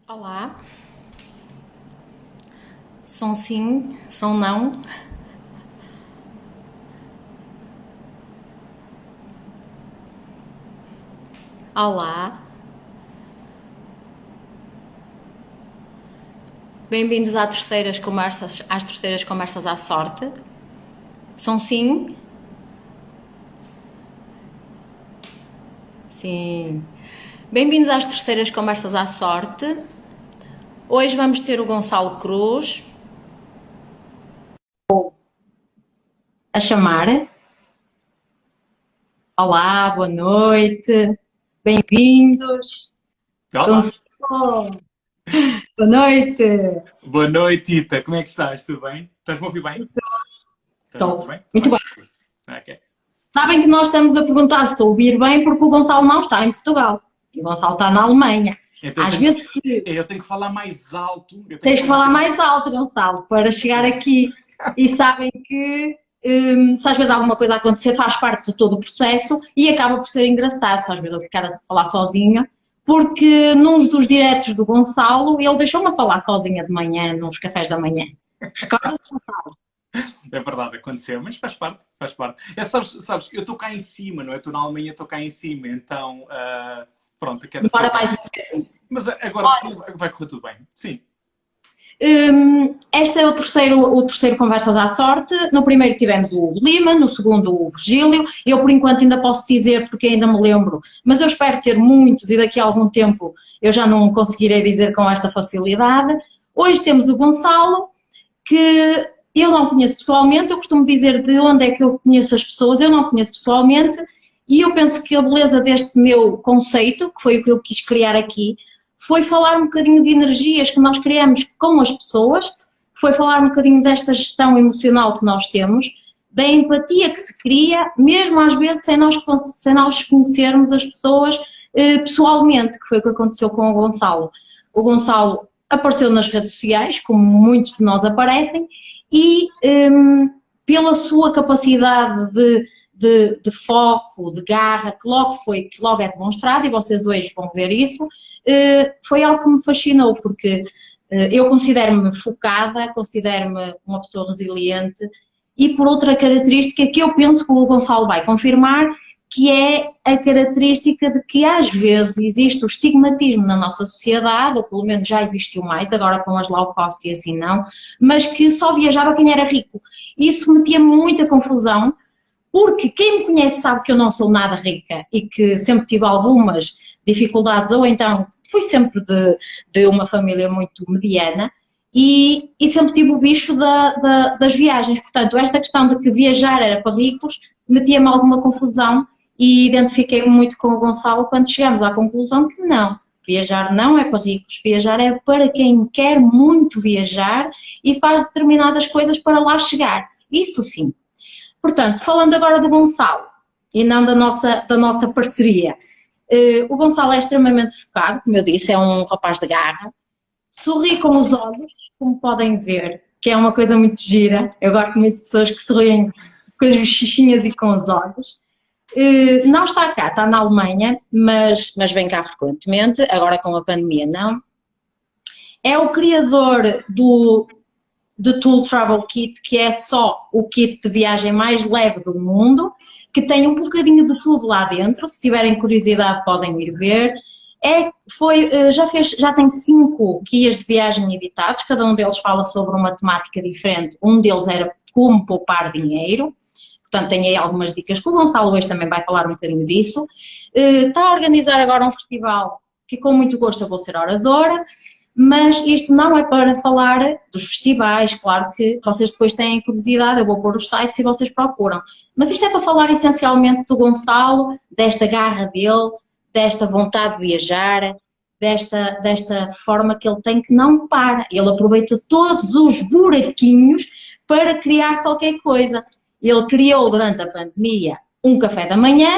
Olá, som sim, som não. Olá, bem-vindos às terceiras conversas à sorte. Som sim? Sim. Bem-vindos às terceiras conversas à sorte. Hoje vamos ter o Gonçalo Cruz a chamar. Olá, boa noite, bem-vindos. Olá, Gonçalo, boa noite. boa noite, Ita. Como é que estás? Tudo bem? Estás-me a ouvir bem? Estás-me a ouvir Estou bem? muito bem. Ok. Sabem que nós estamos a perguntar se estou a ouvir bem porque o Gonçalo não está em Portugal. O Gonçalo está na Alemanha. Então Às vezes eu tenho que falar mais alto. Eu tenho que tens que falar falar mais... mais alto, Gonçalo, para chegar aqui. E sabem que se às vezes alguma coisa acontecer faz parte de todo o processo e acaba por ser engraçado, se às vezes eu ficar a falar sozinha, porque num dos diretos do Gonçalo ele deixou-me a falar sozinha de manhã, nos cafés da manhã. Recordas? É verdade, aconteceu, mas faz parte, faz parte. Sabes, eu estou cá em cima, não é? Estou na Alemanha, estou cá em cima, então, pronto, a queda foi... Demora mais. Mas agora vai correr tudo bem, sim. Este é o terceiro Conversas à Sorte. No primeiro tivemos o Lima, no segundo o Virgílio. Eu, por enquanto, ainda posso dizer porque ainda me lembro, mas eu espero ter muitos e daqui a algum tempo eu já não conseguirei dizer com esta facilidade. Hoje temos o Gonçalo, que eu não conheço pessoalmente. Eu costumo dizer de onde é que eu conheço as pessoas, eu não conheço pessoalmente, e eu penso que a beleza deste meu conceito, que foi o que eu quis criar aqui, foi falar um bocadinho de energias que nós criamos com as pessoas, foi falar um bocadinho desta gestão emocional que nós temos, da empatia que se cria, mesmo às vezes sem nós conhecermos as pessoas pessoalmente, que foi o que aconteceu com o Gonçalo. O Gonçalo apareceu nas redes sociais, como muitos de nós aparecem, e pela sua capacidade de foco, de garra, que logo é demonstrado, e vocês hoje vão ver isso, foi algo que me fascinou, porque eu considero-me focada, considero-me uma pessoa resiliente, e por outra característica que eu penso que o Gonçalo vai confirmar, que é a característica de que às vezes existe o estigmatismo na nossa sociedade, ou pelo menos já existiu mais, agora com as low cost e assim não, mas que só viajava quem era rico. Isso metia muita confusão, porque quem me conhece sabe que eu não sou nada rica e que sempre tive algumas dificuldades, ou então fui sempre de uma família muito mediana e sempre tive o bicho das viagens. Portanto, esta questão de que viajar era para ricos metia-me alguma confusão e identifiquei-me muito com o Gonçalo quando chegamos à conclusão que não. Viajar não é para ricos, viajar é para quem quer muito viajar e faz determinadas coisas para lá chegar. Isso sim. Portanto, falando agora do Gonçalo e não da nossa parceria, o Gonçalo é extremamente focado, como eu disse, é um rapaz de garra, sorri com os olhos, como podem ver, que é uma coisa muito gira. Eu gosto muito de pessoas que sorriem com as bochechinhas e com os olhos. Não está cá, está na Alemanha, mas vem cá frequentemente, agora com a pandemia não. É o criador do Tool Travel Kit, que é só o kit de viagem mais leve do mundo, que tem um bocadinho de tudo lá dentro. Se tiverem curiosidade podem ir ver. Já tem 5 guias de viagem editados, cada um deles fala sobre uma temática diferente. Um deles era como poupar dinheiro, portanto tem aí algumas dicas que o Gonçalo hoje também vai falar um bocadinho disso. Está a organizar agora um festival que com muito gosto eu vou ser oradora, mas isto não é para falar dos festivais, claro que vocês depois têm curiosidade, eu vou pôr os sites e vocês procuram. Mas isto é para falar essencialmente do Gonçalo, desta garra dele, desta vontade de viajar, desta forma que ele tem que não para. Ele aproveita todos os buraquinhos para criar qualquer coisa. Ele criou durante a pandemia um café da manhã,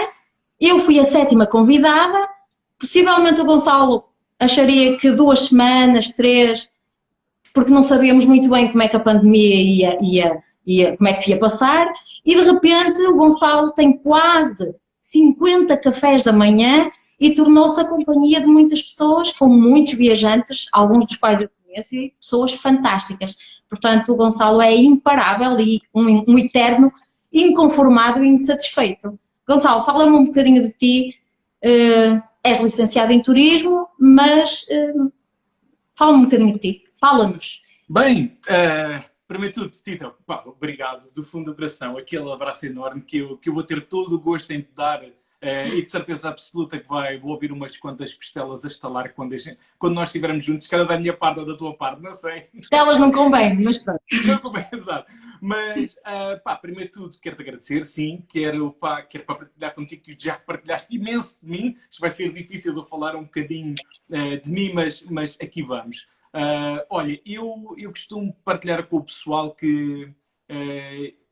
eu fui a 7ª convidada, possivelmente o Gonçalo acharia que 2 semanas, 3, porque não sabíamos muito bem como é que a pandemia como é que se ia passar, e de repente o Gonçalo tem quase 50 cafés da manhã e tornou-se a companhia de muitas pessoas, com muitos viajantes, alguns dos quais eu conheço, e pessoas fantásticas. Portanto, o Gonçalo é imparável e um eterno inconformado e insatisfeito. Gonçalo, fala-me um bocadinho de ti. És licenciado em turismo, mas fala-me um bocadinho de ti. Fala-nos. Bem, primeiro de tudo, Tito, obrigado do fundo do coração. Aquele abraço enorme que eu vou ter todo o gosto em te dar e de certeza absoluta que vou ouvir umas quantas costelas a estalar quando nós estivermos juntos, cada da minha parte ou da tua parte, não sei. Costelas não convém, mas pronto. Não convém, exato. Mas, primeiro de tudo, quero-te agradecer, sim. Quero partilhar contigo, que já partilhaste imenso de mim. Isto vai ser difícil de eu falar um bocadinho de mim, mas aqui vamos. Olha, eu costumo partilhar com o pessoal que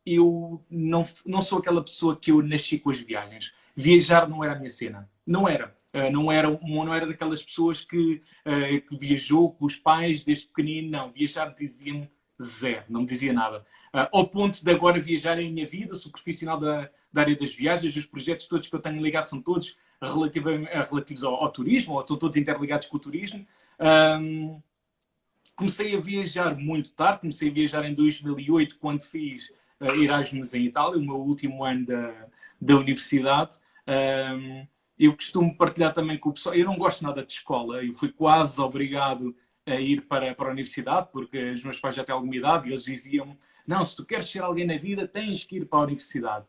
eu não sou aquela pessoa que eu nasci com as viagens. Viajar não era a minha cena. Não era. Não era daquelas pessoas que viajou com os pais desde pequenino. Não, viajar dizia-me zero, não me dizia nada. Ao ponto de agora viajar em minha vida, sou profissional da área das viagens, os projetos todos que eu tenho ligado são todos relativos ao turismo, ou estão todos interligados com o turismo. Comecei a viajar muito tarde, comecei a viajar em 2008, quando fiz Erasmus em Itália, o meu último ano da universidade. Eu costumo partilhar também com o pessoal, eu não gosto nada de escola, eu fui quase obrigado a ir para a universidade, porque os meus pais já têm alguma idade e eles diziam: não, se tu queres ser alguém na vida, tens que ir para a universidade.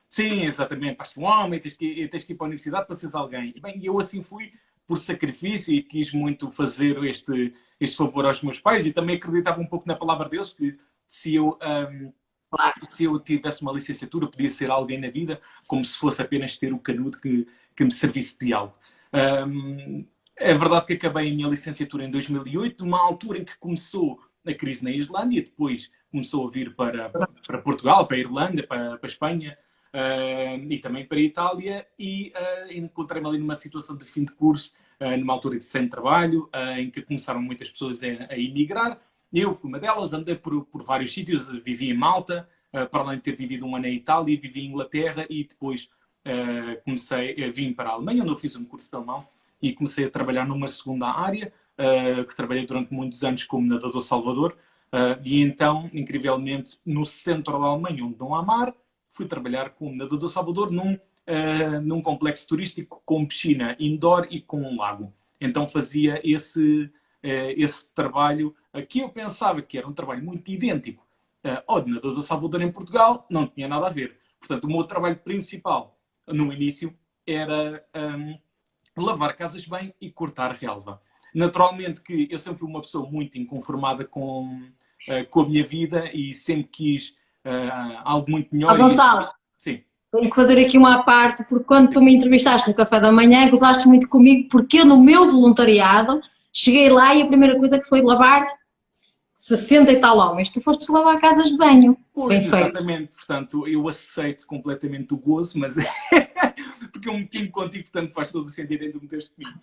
Sim, exatamente, faz-te um homem, tens que ir para a universidade para seres alguém. E bem, eu assim fui por sacrifício e quis muito fazer este favor aos meus pais e também acreditava um pouco na palavra de Deus, que se eu tivesse uma licenciatura, podia ser alguém na vida, como se fosse apenas ter o canudo que me servisse de algo. É verdade que acabei a minha licenciatura em 2008, numa altura em que começou a crise na Islândia, depois começou a vir para Portugal, para a Irlanda, para a Espanha e também para a Itália, e encontrei-me ali numa situação de fim de curso, numa altura de sem trabalho, em que começaram muitas pessoas a emigrar. Eu fui uma delas, andei por vários sítios, vivi em Malta, para além de ter vivido um ano em Itália, vivi em Inglaterra e depois vim para a Alemanha, onde eu fiz um curso de alemão e comecei a trabalhar numa segunda área, que trabalhei durante muitos anos como nadador salvador, e então, incrivelmente, no centro da Alemanha, onde não há mar, fui trabalhar como nadador salvador num complexo turístico com piscina indoor e com um lago. Então fazia esse trabalho que eu pensava que era um trabalho muito idêntico ao de nadador salvador em Portugal, não tinha nada a ver. Portanto, o meu trabalho principal no início era lavar casas bem e cortar relva. Naturalmente que eu sempre fui uma pessoa muito inconformada com a minha vida e sempre quis algo muito melhor. Gonçalo, sim. Tenho que fazer aqui uma à parte, porque quando tu me entrevistaste no café da manhã, gozaste muito comigo, porque eu no meu voluntariado cheguei lá e a primeira coisa que foi lavar 60 e tal homens. Tu foste lavar casas de banho. Pois, exatamente. Portanto, eu aceito completamente o gozo, mas porque eu meti-me contigo, portanto faz todo o sentido em tu meteste comigo.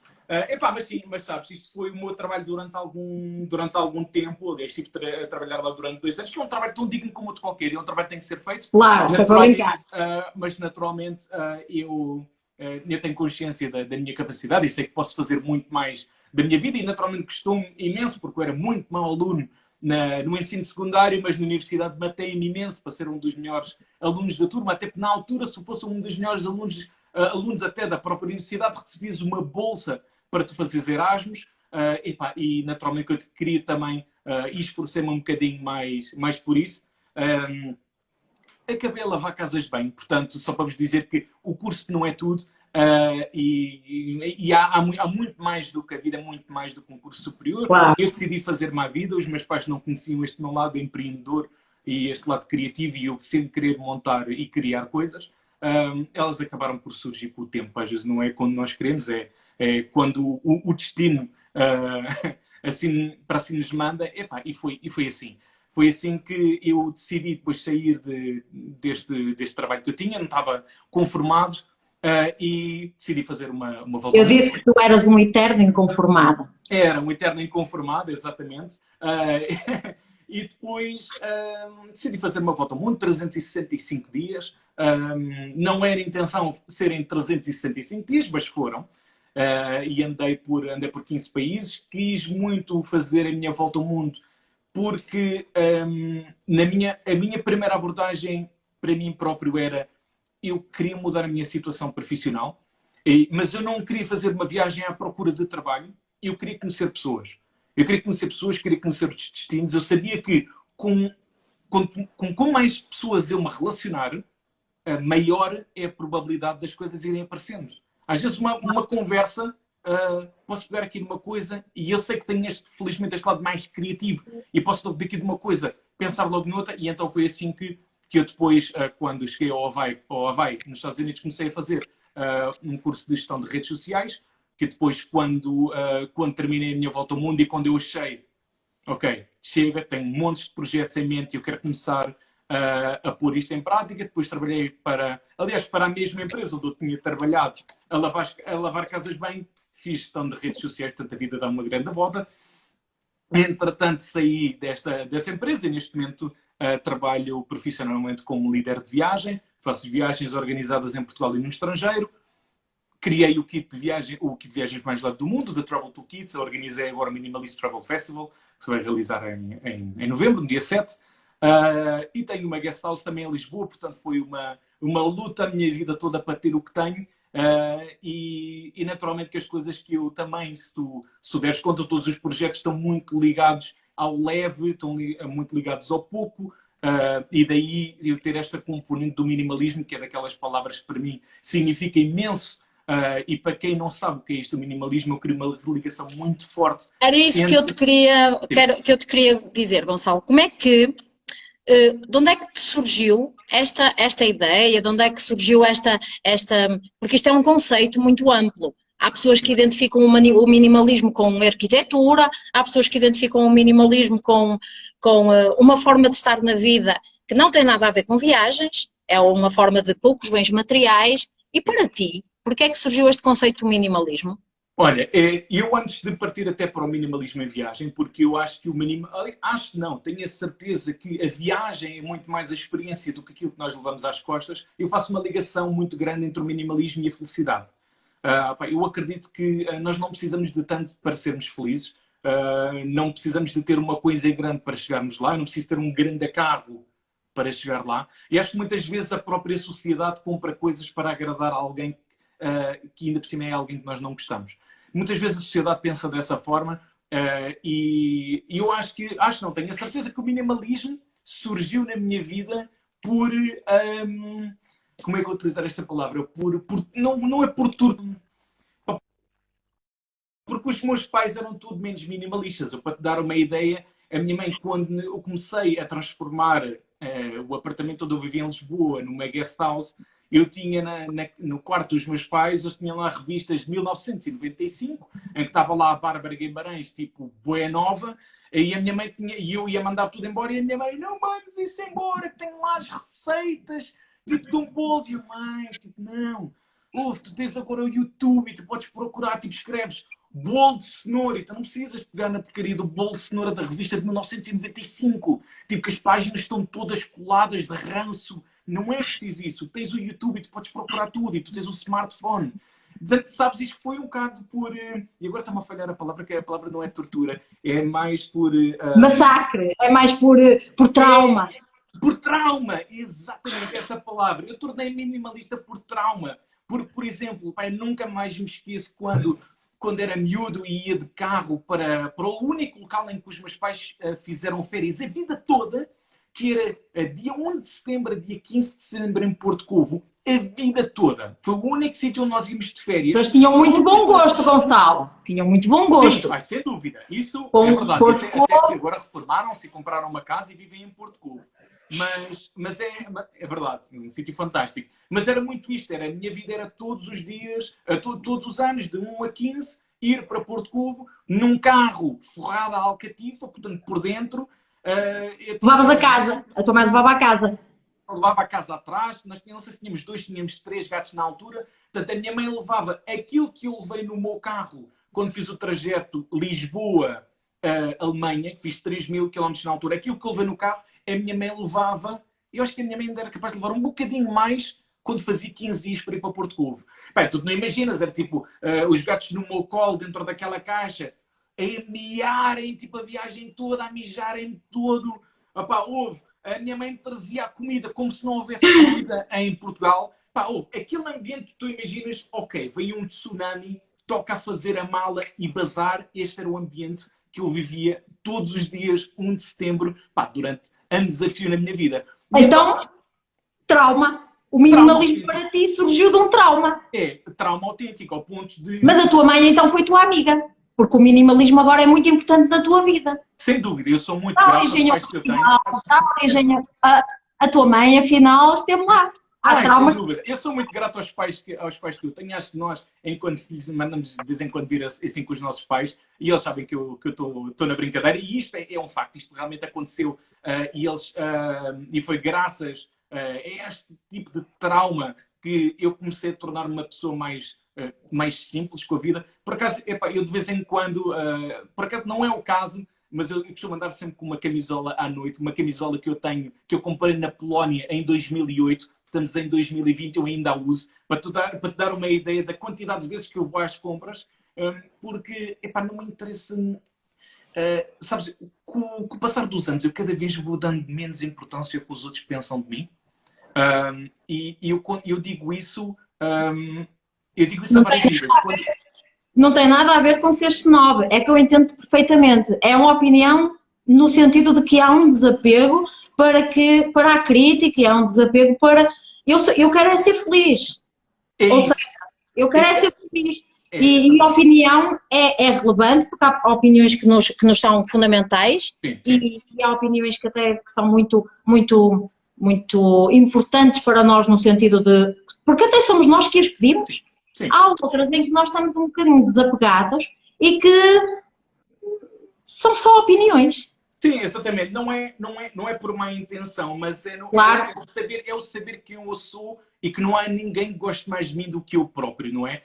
Mas sabes, isto foi o meu trabalho durante algum tempo. Aliás, estive a trabalhar lá durante 2 anos, que é um trabalho tão digno como outro qualquer. É um trabalho que tem que ser feito. Claro, mas naturalmente eu tenho consciência da minha capacidade e sei que posso fazer muito mais da minha vida e naturalmente costumo imenso, porque eu era muito mau aluno no ensino secundário, mas na universidade matei-me imenso para ser um dos melhores alunos da turma, até que na altura, se tu fosse um dos melhores alunos até da própria universidade, recebias uma bolsa para tu fazeres Erasmus, e naturalmente eu queria também esforçar-me um bocadinho mais por isso. Acabei a lavar casas de banho, portanto, só para vos dizer que o curso não é tudo, e há muito mais do que a vida, muito mais do que um curso superior. Claro. Eu decidi fazer-me à vida, os meus pais não conheciam este meu lado empreendedor e este lado criativo, e eu sempre querer montar e criar coisas. Elas acabaram por surgir com o tempo, às vezes não é quando nós queremos, é quando o destino assim, para assim nos manda, e foi assim. Foi assim que eu decidi depois sair deste trabalho que eu tinha, não estava conformado, e decidi fazer uma volta. Eu disse que tu eras um eterno inconformado. Era um eterno inconformado, exatamente. E depois decidi fazer uma volta ao mundo, 365 dias, Não era intenção serem 365 dias, mas foram. E andei por 15 países. Quis muito fazer a minha volta ao mundo, porque a minha primeira abordagem para mim próprio era: eu queria mudar a minha situação profissional, mas eu não queria fazer uma viagem à procura de trabalho. Eu queria conhecer pessoas. Eu queria conhecer pessoas, queria conhecer os destinos. Eu sabia que com mais pessoas eu me relacionar, maior é a probabilidade das coisas irem aparecendo. Às vezes uma conversa, posso pegar aqui numa coisa, e eu sei que tenho felizmente este lado mais criativo, e posso daqui de uma coisa pensar logo noutra, e então foi assim que eu depois, quando cheguei ao Havaí, nos Estados Unidos, comecei a fazer um curso de gestão de redes sociais, que depois, quando terminei a minha volta ao mundo e quando eu achei, ok, chega, tenho montes de projetos em mente e eu quero começar a pôr isto em prática. Depois trabalhei para a mesma empresa onde eu tinha trabalhado a lavar casas bem, fiz gestão de redes sociais, portanto a vida dá uma grande volta. Entretanto, saí dessa empresa e neste momento trabalho profissionalmente como líder de viagem, faço viagens organizadas em Portugal e no estrangeiro. Criei o kit de viagens mais leve do mundo, da Travel Toolkit. Organizei agora o Minimalist Travel Festival, que se vai realizar em novembro, no dia 7. E tenho uma guest house também em Lisboa, portanto foi uma luta a minha vida toda para ter o que tenho. E naturalmente que as coisas que eu também, se tu deres conta, todos os projetos estão muito ligados ao leve, estão muito ligados ao pouco. E daí eu ter esta componente do minimalismo, que é daquelas palavras que para mim significa imenso. E para quem não sabe o que é isto, o minimalismo, eu queria uma ligação muito forte. Era isso que eu te queria dizer, Gonçalo. Como é que, de onde é que te surgiu esta ideia? De onde é que surgiu esta... Porque isto é um conceito muito amplo. Há pessoas que identificam o minimalismo com arquitetura, há pessoas que identificam o minimalismo com uma forma de estar na vida que não tem nada a ver com viagens, é uma forma de poucos bens materiais. E para ti, porquê é que surgiu este conceito do minimalismo? Olha, eu antes de partir até para o minimalismo em viagem, porque eu acho que tenho a certeza que a viagem é muito mais a experiência do que aquilo que nós levamos às costas. Eu faço uma ligação muito grande entre o minimalismo e a felicidade. Eu acredito que nós não precisamos de tanto para sermos felizes, não precisamos de ter uma coisa grande para chegarmos lá, eu não preciso ter um grande carro para chegar lá. E acho que muitas vezes a própria sociedade compra coisas para agradar a alguém que ainda por cima é alguém que nós não gostamos. Muitas vezes a sociedade pensa dessa forma e eu não, tenho a certeza que o minimalismo surgiu na minha vida por... como é que eu vou utilizar esta palavra? Não é por tudo. Porque os meus pais eram tudo menos minimalistas. Para te dar uma ideia, a minha mãe, quando eu comecei a transformar o apartamento onde eu vivia em Lisboa numa guest house, eu tinha no quarto dos meus pais, eles tinham lá revistas de 1995, em que estava lá a Bárbara Guimarães, tipo, bué nova, e a minha mãe e eu ia mandar tudo embora, e a minha mãe, não mandes isso embora, que tenho lá as receitas, tipo, de um bolo. E eu, mãe, tipo, não, tu tens agora o YouTube, tu podes procurar, tipo, escreves bolo de cenoura, e tu não precisas pegar na porcaria do bolo de cenoura da revista de 1995, tipo, que as páginas estão todas coladas de ranço. Não é preciso isso. Tens o YouTube e tu podes procurar tudo, e tu tens o smartphone. Sabes, isto foi um bocado por... E agora está-me a falhar a palavra, que a palavra não é tortura, é mais por... Massacre, é mais por trauma. Por trauma, exatamente essa palavra. Eu tornei minimalista por trauma. Porque, por exemplo, pai, nunca mais me esqueço quando era miúdo e ia de carro para o único local em que os meus pais fizeram férias a vida toda, que era dia 1 de setembro a dia 15 de setembro em Porto Covo, a vida toda. Foi o único sítio onde nós íamos de férias. Mas tinham muito bom gosto, Gonçalo. Tinham muito bom gosto. Sim, sem dúvida. Isso é verdade. Até que agora reformaram-se e compraram uma casa e vivem em Porto Covo. Mas é verdade, um sítio fantástico. Mas era muito isto. A minha vida era todos os dias, todos os anos, de 1 a 15, ir para Porto Covo, num carro forrado à alcatifa, portanto, por dentro. Levavas a casa, a tua mãe levava a casa. Levava a casa atrás, nós não sei se tínhamos 2, tínhamos 3 gatos na altura, portanto a minha mãe levava aquilo que eu levei no meu carro quando fiz o trajeto Lisboa-Alemanha, que fiz 3.000 km na altura, aquilo que eu levei no carro, a minha mãe levava eu acho que a minha mãe ainda era capaz de levar um bocadinho mais quando fazia 15 dias para ir para Porto Covo. Bem, tu não imaginas, era tipo os gatos no meu colo, dentro daquela caixa, a miarem, tipo a viagem toda, a mijarem todo. Opá, houve, a minha mãe trazia a comida como se não houvesse comida em Portugal. Pá, houve, aquele ambiente, tu imaginas, ok, veio um tsunami, toca a fazer a mala e bazar. Este era o ambiente que eu vivia todos os dias, 1 de setembro, pá, durante anos a fio na minha vida. E Então, trauma. O minimalismo para ti surgiu de um trauma. É, trauma autêntico, ao ponto de... Mas a tua mãe então foi tua amiga, porque o minimalismo agora é muito importante na tua vida. Sem dúvida, eu sou muito grato aos pais que eu tenho. A tua mãe, afinal, esteve lá. Há traumas. Sem dúvida. Eu sou muito grato aos pais que eu tenho. Acho que nós, enquanto filhos, mandamos de vez em quando vir assim com os nossos pais e eles sabem que eu estou na brincadeira. E isto é um facto, isto realmente aconteceu e foi graças a este tipo de trauma que eu comecei a tornar-me uma pessoa mais simples com a vida. Por acaso, eu de vez em quando, por acaso não é o caso, mas eu costumo andar sempre com uma camisola à noite, uma camisola que eu tenho, que eu comprei na Polónia em 2008, estamos em 2020, eu ainda a uso, para te dar uma ideia da quantidade de vezes que eu vou às compras, porque, não me interessa... sabes, com o passar dos anos, eu cada vez vou dando menos importância ao que os outros pensam de mim. Eu digo isso... eu digo isso a várias vezes. Não tem nada a ver com ser snob, é que eu entendo perfeitamente. É uma opinião no sentido de que há um desapego para a crítica e há um desapego para... Eu quero é ser feliz. Ou seja, eu quero é ser feliz. E a opinião é relevante, porque há opiniões que nos são fundamentais. Sim. E há opiniões que até são muito, muito, muito importantes para nós no sentido de... Porque até somos nós que as pedimos. Sim. Há outras em que nós estamos um bocadinho desapegados e que são só opiniões. Sim, exatamente. Não é por má intenção, mas claro. É o saber quem eu sou e que não há ninguém que goste mais de mim do que eu próprio, não é?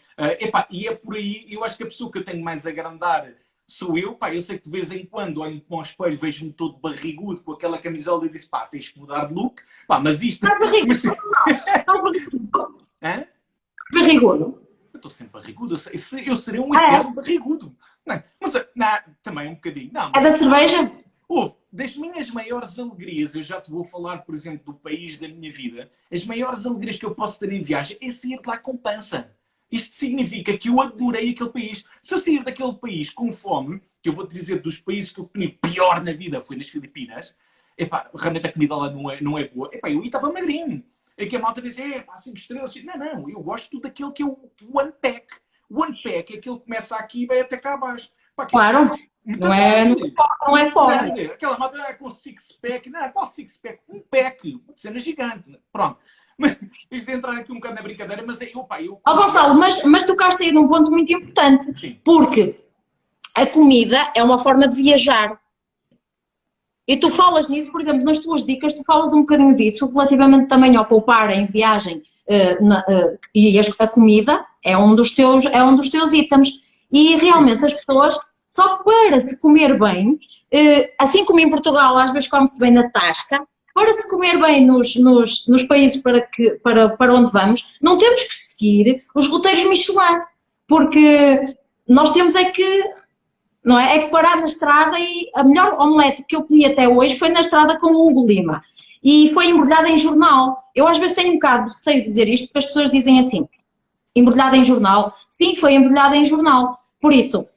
E é por aí, eu acho que a pessoa que eu tenho mais a agrandar sou eu. Eu sei que de vez em quando olho para o espelho, vejo-me todo barrigudo com aquela camisola e disse, tens que mudar de look. Mas isto... Estás barrigudo. Hã? Barrigudo. Eu estou sempre barrigudo. Eu serei um eterno barrigudo. Mas também um bocadinho. Não, é da cerveja? Das minhas maiores alegrias, eu já te vou falar, por exemplo, do país da minha vida. As maiores alegrias que eu posso ter em viagem é sair de lá com pança. Isto significa que eu adorei aquele país. Se eu sair daquele país com fome, que eu vou-te dizer dos países que eu comi pior na vida, foi nas Filipinas, realmente a comida lá não é boa. Eu estava magrinho. É que a malta diz, 5 estrelas. Não, eu gosto daquele que é o One Pack. O One Pack é aquele que começa aqui e vai até cá abaixo. Claro, não é forte. Aquela malta com 6-pack. Não, qual 6-pack? Um pack. Uma cena gigante. Pronto. Mas isto de entrar aqui um bocado na brincadeira, mas Gonçalo, mas tocaste aí num ponto muito importante. Sim. Porque a comida é uma forma de viajar. E tu falas nisso, por exemplo, nas tuas dicas, tu falas um bocadinho disso, relativamente também ao poupar em viagem e a comida é um dos teus itens. E realmente as pessoas, só para se comer bem, assim como em Portugal às vezes come-se bem na tasca, para se comer bem nos países para onde vamos, não temos que seguir os roteiros Michelin, porque nós temos não é? É que parar na estrada e a melhor omelete que eu comi até hoje foi na estrada com o Hugo Lima. E foi embrulhada em jornal. Eu às vezes tenho um bocado de receio de dizer isto, porque as pessoas dizem assim, embrulhada em jornal. Sim, foi embrulhada em jornal. Por isso,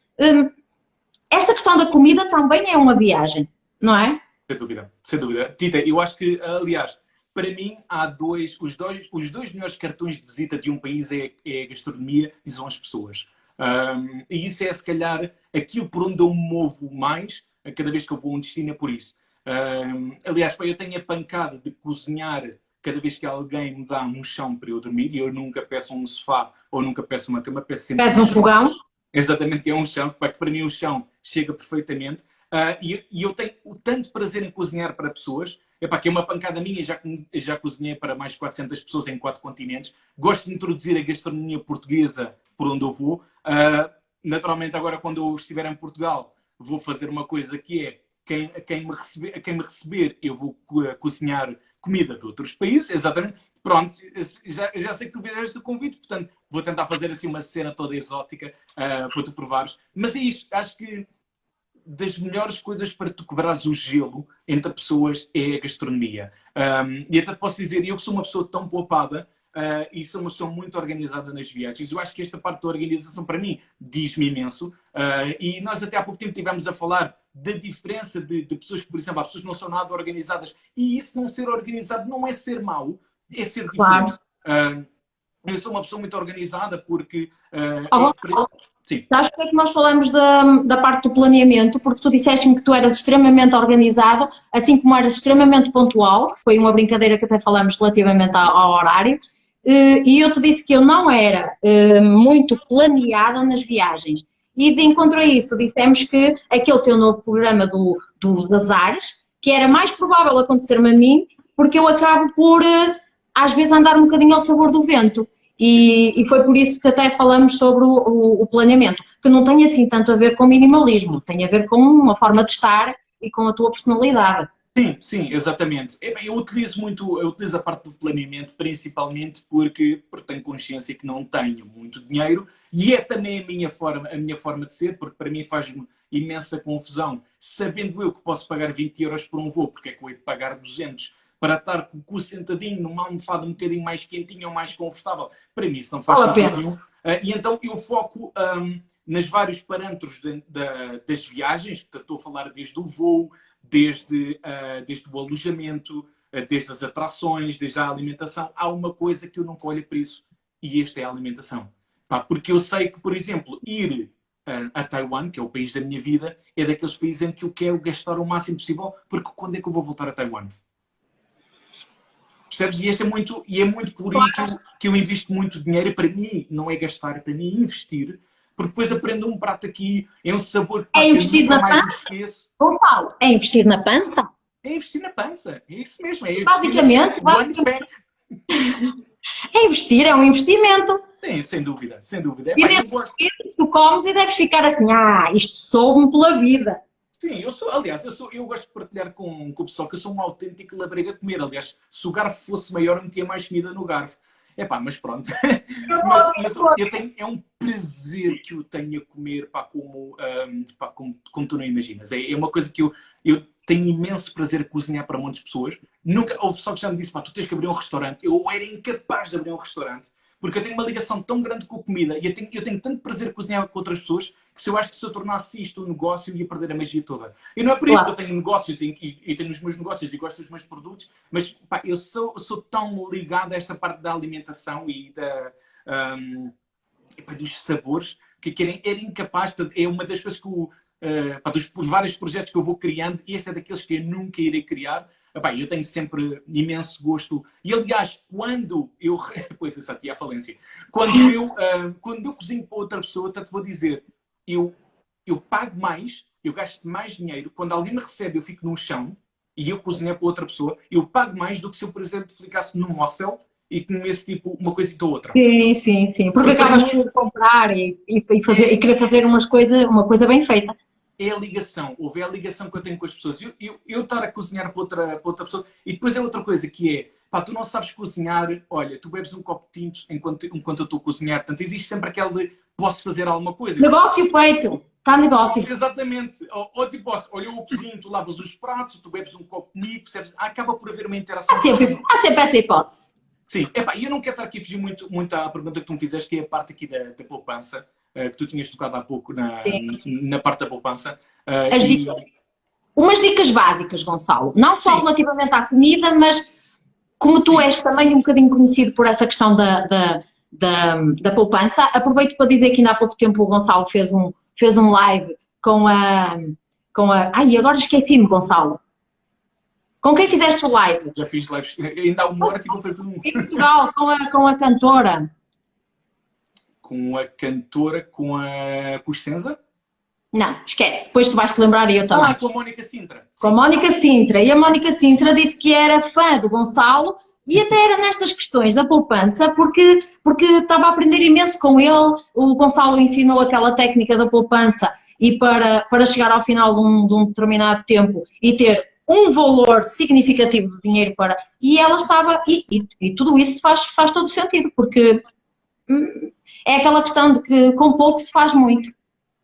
esta questão da comida também é uma viagem, não é? Sem dúvida, sem dúvida. Tita, eu acho que, aliás, para mim, há os dois melhores cartões de visita de um país é a gastronomia e são as pessoas. E isso é, se calhar, aquilo por onde eu me movo mais, cada vez que eu vou a um destino é por isso. Aliás, eu tenho a pancada de cozinhar cada vez que alguém me dá um chão para eu dormir, e eu nunca peço um sofá ou nunca peço uma cama, peço sempre um fogão. Exatamente, que é um chão, porque para mim o chão chega perfeitamente. E eu tenho tanto prazer em cozinhar para pessoas, que é uma pancada minha, já cozinhei para mais de 400 pessoas em 4 continentes. Gosto de introduzir a gastronomia portuguesa por onde eu vou. Naturalmente, agora, quando eu estiver em Portugal, vou fazer uma coisa que é, quem me receber, eu vou cozinhar comida de outros países, exatamente. Pronto, já sei que tu fizeste o convite, portanto vou tentar fazer assim uma cena toda exótica para tu provares. Mas é isto, acho que das melhores coisas para tu quebrares o gelo entre pessoas é a gastronomia. E até posso dizer, eu que sou uma pessoa tão poupada e sou uma pessoa muito organizada nas viagens, eu acho que esta parte da organização para mim diz-me imenso. E nós até há pouco tempo estivemos a falar da diferença de pessoas que, por exemplo, há pessoas que não são nada organizadas, e isso não ser organizado não é ser mau, é ser diferente. Claro. Eu sou uma pessoa muito organizada porque... Sim. Sabes porque é que nós falamos da parte do planeamento? Porque tu disseste-me que tu eras extremamente organizado, assim como eras extremamente pontual, que foi uma brincadeira que até falamos relativamente ao horário, e eu te disse que eu não era muito planeada nas viagens. E de encontro a isso, dissemos que aquele teu novo programa dos azares, que era mais provável acontecer-me a mim, porque eu acabo por, às vezes, andar um bocadinho ao sabor do vento. E foi por isso que até falamos sobre o planeamento, que não tem assim tanto a ver com minimalismo, tem a ver com uma forma de estar e com a tua personalidade. Sim, exatamente. Eu utilizo a parte do planeamento principalmente porque tenho consciência que não tenho muito dinheiro e é também a minha forma de ser, porque para mim faz-me imensa confusão, sabendo eu que posso pagar 20 euros por um voo, porque é que eu hei de pagar 200 para estar com o cu sentadinho numa almofada um bocadinho mais quentinha ou mais confortável. Para mim isso não faz sentido nenhum. E então eu foco nos vários parâmetros das viagens, portanto estou a falar desde o voo, desde o alojamento, desde as atrações, desde a alimentação. Há uma coisa que eu nunca olho para isso, e esta é a alimentação. Porque eu sei que, por exemplo, ir a Taiwan, que é o país da minha vida, é daqueles países em que eu quero gastar o máximo possível, porque quando é que eu vou voltar a Taiwan? Percebes? E é muito por aí que eu invisto muito dinheiro. E para mim não é gastar, para mim é investir. Porque depois aprendo um prato aqui, é um sabor que eu nunca mais me esqueço. Paulo, é investir na pança? É investir na pança, é isso mesmo. É basicamente. É investir, é um investimento. Sim, sem dúvida. E desse tu comes e deves ficar assim, isto soube-me pela vida. Sim, eu gosto de partilhar com o pessoal que eu sou um autêntico labrego a comer. Aliás, se o garfo fosse maior, eu metia mais comida no garfo. Mas pronto. É um prazer que eu tenho a comer, como tu não imaginas. É uma coisa que eu tenho imenso prazer a cozinhar para muitas pessoas. Nunca houve pessoal que já me disse, tu tens que abrir um restaurante. Eu era incapaz de abrir um restaurante. Porque eu tenho uma ligação tão grande com a comida e eu tenho tanto prazer a cozinhar com outras pessoas que eu acho que se eu tornasse isto um negócio eu ia perder a magia toda. E não é por isso que eu tenho negócios e tenho os meus negócios e gosto dos meus produtos, mas eu sou tão ligado a esta parte da alimentação e dos sabores que era incapaz. É uma das coisas que dos vários projetos que eu vou criando, este é daqueles que eu nunca irei criar. Eu tenho sempre imenso gosto. E, aliás, quando eu... Pois, essa aqui é a falência. Quando eu cozinho para outra pessoa, até te vou dizer, eu pago mais, eu gasto mais dinheiro. Quando alguém me recebe, eu fico no chão e eu cozinho para outra pessoa, eu pago mais do que se eu, por exemplo, ficasse num hostel e comesse tipo uma coisita ou outra. Sim. Porque acabas por comprar e querer fazer uma coisa bem feita. É a ligação, a ligação que eu tenho com as pessoas. Eu estar a cozinhar para outra pessoa. E depois é outra coisa que é, tu não sabes cozinhar, olha, tu bebes um copo de tinto enquanto eu estou a cozinhar. Portanto, existe sempre aquele de, posso fazer alguma coisa. Negócio feito, está negócio. Exatamente. Ou tipo, olha, eu cozinho, tu lavas os pratos, tu bebes um copo comigo, percebes? Acaba por haver uma interação. Há sempre essa hipótese. Sim, eu não quero estar aqui a fugir muito à pergunta que tu me fizeste, que é a parte aqui da poupança. Que tu tinhas tocado há pouco na parte da poupança. Umas dicas básicas, Gonçalo. Não só relativamente à comida, mas como tu és também um bocadinho conhecido por essa questão da poupança, aproveito para dizer que ainda há pouco tempo o Gonçalo fez um live com a... Ai, agora esqueci-me, Gonçalo. Com quem fizeste o live? Já fiz lives. Ainda há uma hora e vou fazer um. Em Portugal, com a cantora. Com a cantora, com a Cossenza? Não, esquece. Depois tu vais-te lembrar e eu também. Com a Mónica Sintra. Com a Mónica Sintra. E a Mónica Sintra disse que era fã do Gonçalo e até era nestas questões da poupança porque estava a aprender imenso com ele. O Gonçalo ensinou aquela técnica da poupança e para chegar ao final de um determinado tempo e ter um valor significativo de dinheiro para... E ela estava... E tudo isso faz todo sentido, porque é aquela questão de que com pouco se faz muito.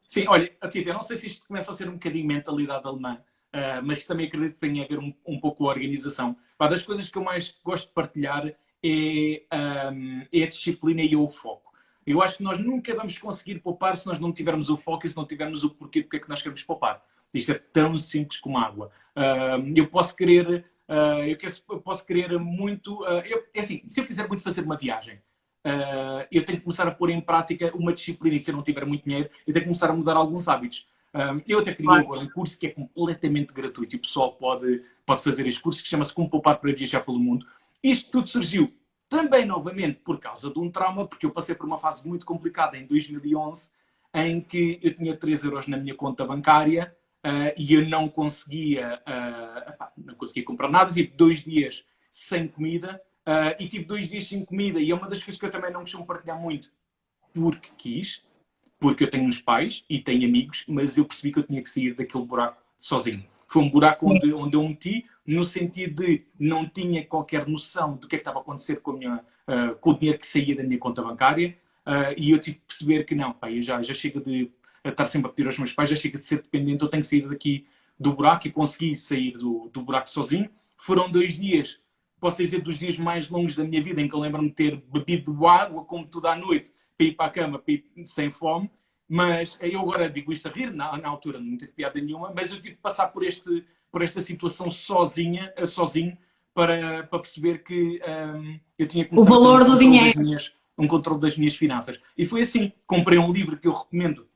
Sim, olha, Tita, eu não sei se isto começa a ser um bocadinho mentalidade alemã, mas também acredito que tenha a ver um pouco a organização. Das coisas que eu mais gosto de partilhar é a disciplina e o foco. Eu acho que nós nunca vamos conseguir poupar se nós não tivermos o foco e se não tivermos o porquê do que é que nós queremos poupar. Isto é tão simples como água. Eu posso querer muito... é assim, se eu quiser muito fazer uma viagem, eu tenho que começar a pôr em prática uma disciplina, e se eu não tiver muito dinheiro, eu tenho que começar a mudar alguns hábitos. Eu até criei agora um curso que é completamente gratuito e o pessoal pode fazer este curso, que chama-se Como Poupar para Viajar pelo Mundo. Isto tudo surgiu também, novamente, por causa de um trauma, porque eu passei por uma fase muito complicada em 2011, em que eu tinha 3 euros na minha conta bancária e eu não conseguia comprar nada. Tive 2 dias sem comida e tive 2 dias sem comida. E é uma das coisas que eu também não costumo partilhar muito, porque quis, porque eu tenho uns pais e tenho amigos, mas eu percebi que eu tinha que sair daquele buraco sozinho. Foi um buraco onde eu meti, no sentido de não tinha qualquer noção do que é que estava a acontecer com o dinheiro que saía da minha conta bancária, e eu tive que perceber que não, eu já chego de estar sempre a pedir aos meus pais, já chego de ser dependente, eu tenho que sair daqui do buraco, e consegui sair do buraco sozinho. Foram 2 dias, posso dizer, dos dias mais longos da minha vida, em que eu lembro-me de ter bebido água, como tudo à noite, para ir para a cama, sem fome. Mas eu agora digo isto a rir, na altura não teve piada nenhuma, mas eu tive que passar por esta situação sozinho, para perceber que eu tinha que começar o valor do dinheiro, um controle das minhas finanças. E foi assim. Comprei um livro que eu recomendo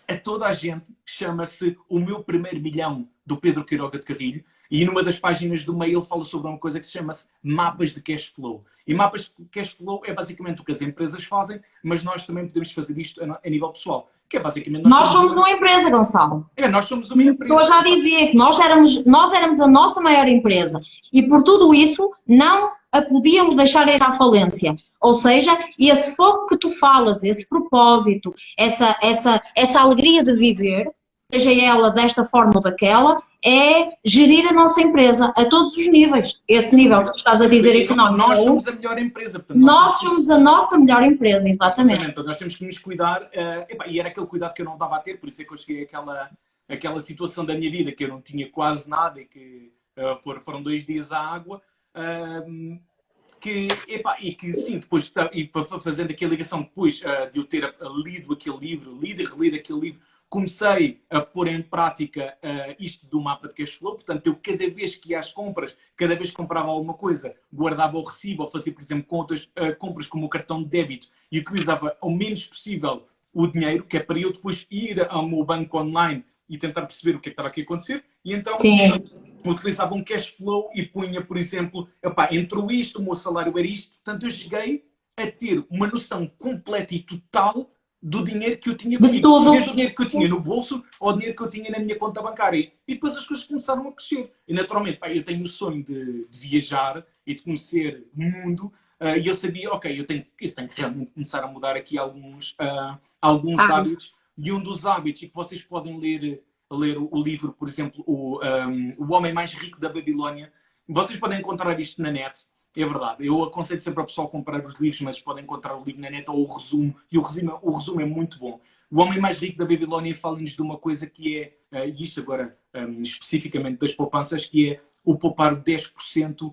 a toda a gente, chama-se O Meu Primeiro Milhão, do Pedro Quiroga de Carrilho, e numa das páginas do meio ele fala sobre uma coisa que se chama-se mapas de cash flow. E mapas de cash flow é basicamente o que as empresas fazem, mas nós também podemos fazer isto a nível pessoal. Que é basicamente... Nós somos uma empresa, Gonçalo. Nós somos uma empresa. Eu já dizia que nós éramos a nossa maior empresa e por tudo isso não a podíamos deixar ir à falência. Ou seja, esse foco que tu falas, esse propósito, essa alegria de viver, seja ela desta forma ou daquela, é gerir a nossa empresa a todos os níveis. Esse nível que tu estás a dizer económico. Nós somos a melhor empresa. Portanto, nós somos a nossa melhor empresa, exatamente. Então, nós temos que nos cuidar, e era aquele cuidado que eu não estava a ter, por isso é que eu cheguei àquela situação da minha vida, que eu não tinha quase nada e que foram 2 dias à água. E que sim, depois, e fazendo aqui a ligação depois de eu ter lido aquele livro, lido e relido aquele livro, comecei a pôr em prática isto do mapa de cash flow. Portanto, eu cada vez que ia às compras, cada vez que comprava alguma coisa, guardava o recibo, ou fazia, por exemplo, compras com o meu cartão de débito e utilizava ao menos possível o dinheiro, que é para eu depois ir ao meu banco online e tentar perceber o que é que estava aqui a acontecer. E então utilizava um cash flow e punha, por exemplo, entrou isto, o meu salário era isto. Portanto, eu cheguei a ter uma noção completa e total do dinheiro que eu tinha comigo. Desde o dinheiro que eu tinha no bolso ao dinheiro que eu tinha na minha conta bancária. E depois as coisas começaram a crescer. E naturalmente, eu tenho o sonho de viajar e de conhecer o mundo. E eu sabia, eu tenho que realmente começar a mudar aqui alguns hábitos. E um dos hábitos, e que vocês podem ler o livro, por exemplo, o Homem Mais Rico da Babilónia. Vocês podem encontrar isto na net. É verdade. Eu aconselho sempre ao pessoal comprar os livros, mas podem encontrar o livro na net ou o resumo. E o resumo é muito bom. O Homem Mais Rico da Babilónia fala-nos de uma coisa que é, e isto agora especificamente das poupanças, que é o poupar 10%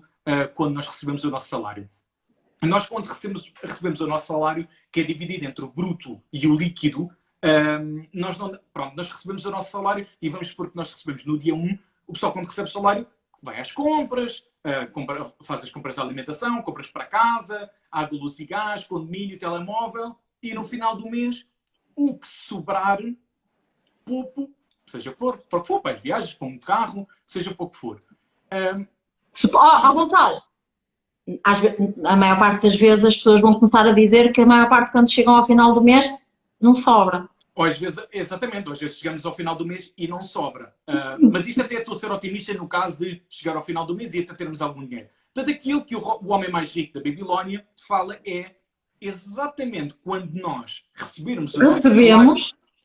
quando nós recebemos o nosso salário. Nós, quando recebemos o nosso salário, que é dividido entre o bruto e o líquido, nós recebemos o nosso salário e vamos supor que nós recebemos no dia 1, o pessoal, quando recebe o salário, vai às compras, faz as compras de alimentação, compras para casa, água, luz e gás, condomínio, telemóvel, e no final do mês, o que sobrar, poupo, seja para o que for, para as viagens, para um carro, seja para o que for. Gonçalo, a maior parte das vezes as pessoas vão começar a dizer que a maior parte, quando chegam ao final do mês, não sobra. Ou às vezes, exatamente, às vezes chegamos ao final do mês e não sobra. Mas isto até estou a ser otimista no caso de chegar ao final do mês e até termos algum dinheiro. Portanto, aquilo que o Homem Mais Rico da Babilónia fala é exatamente quando nós recebermos o nosso salário,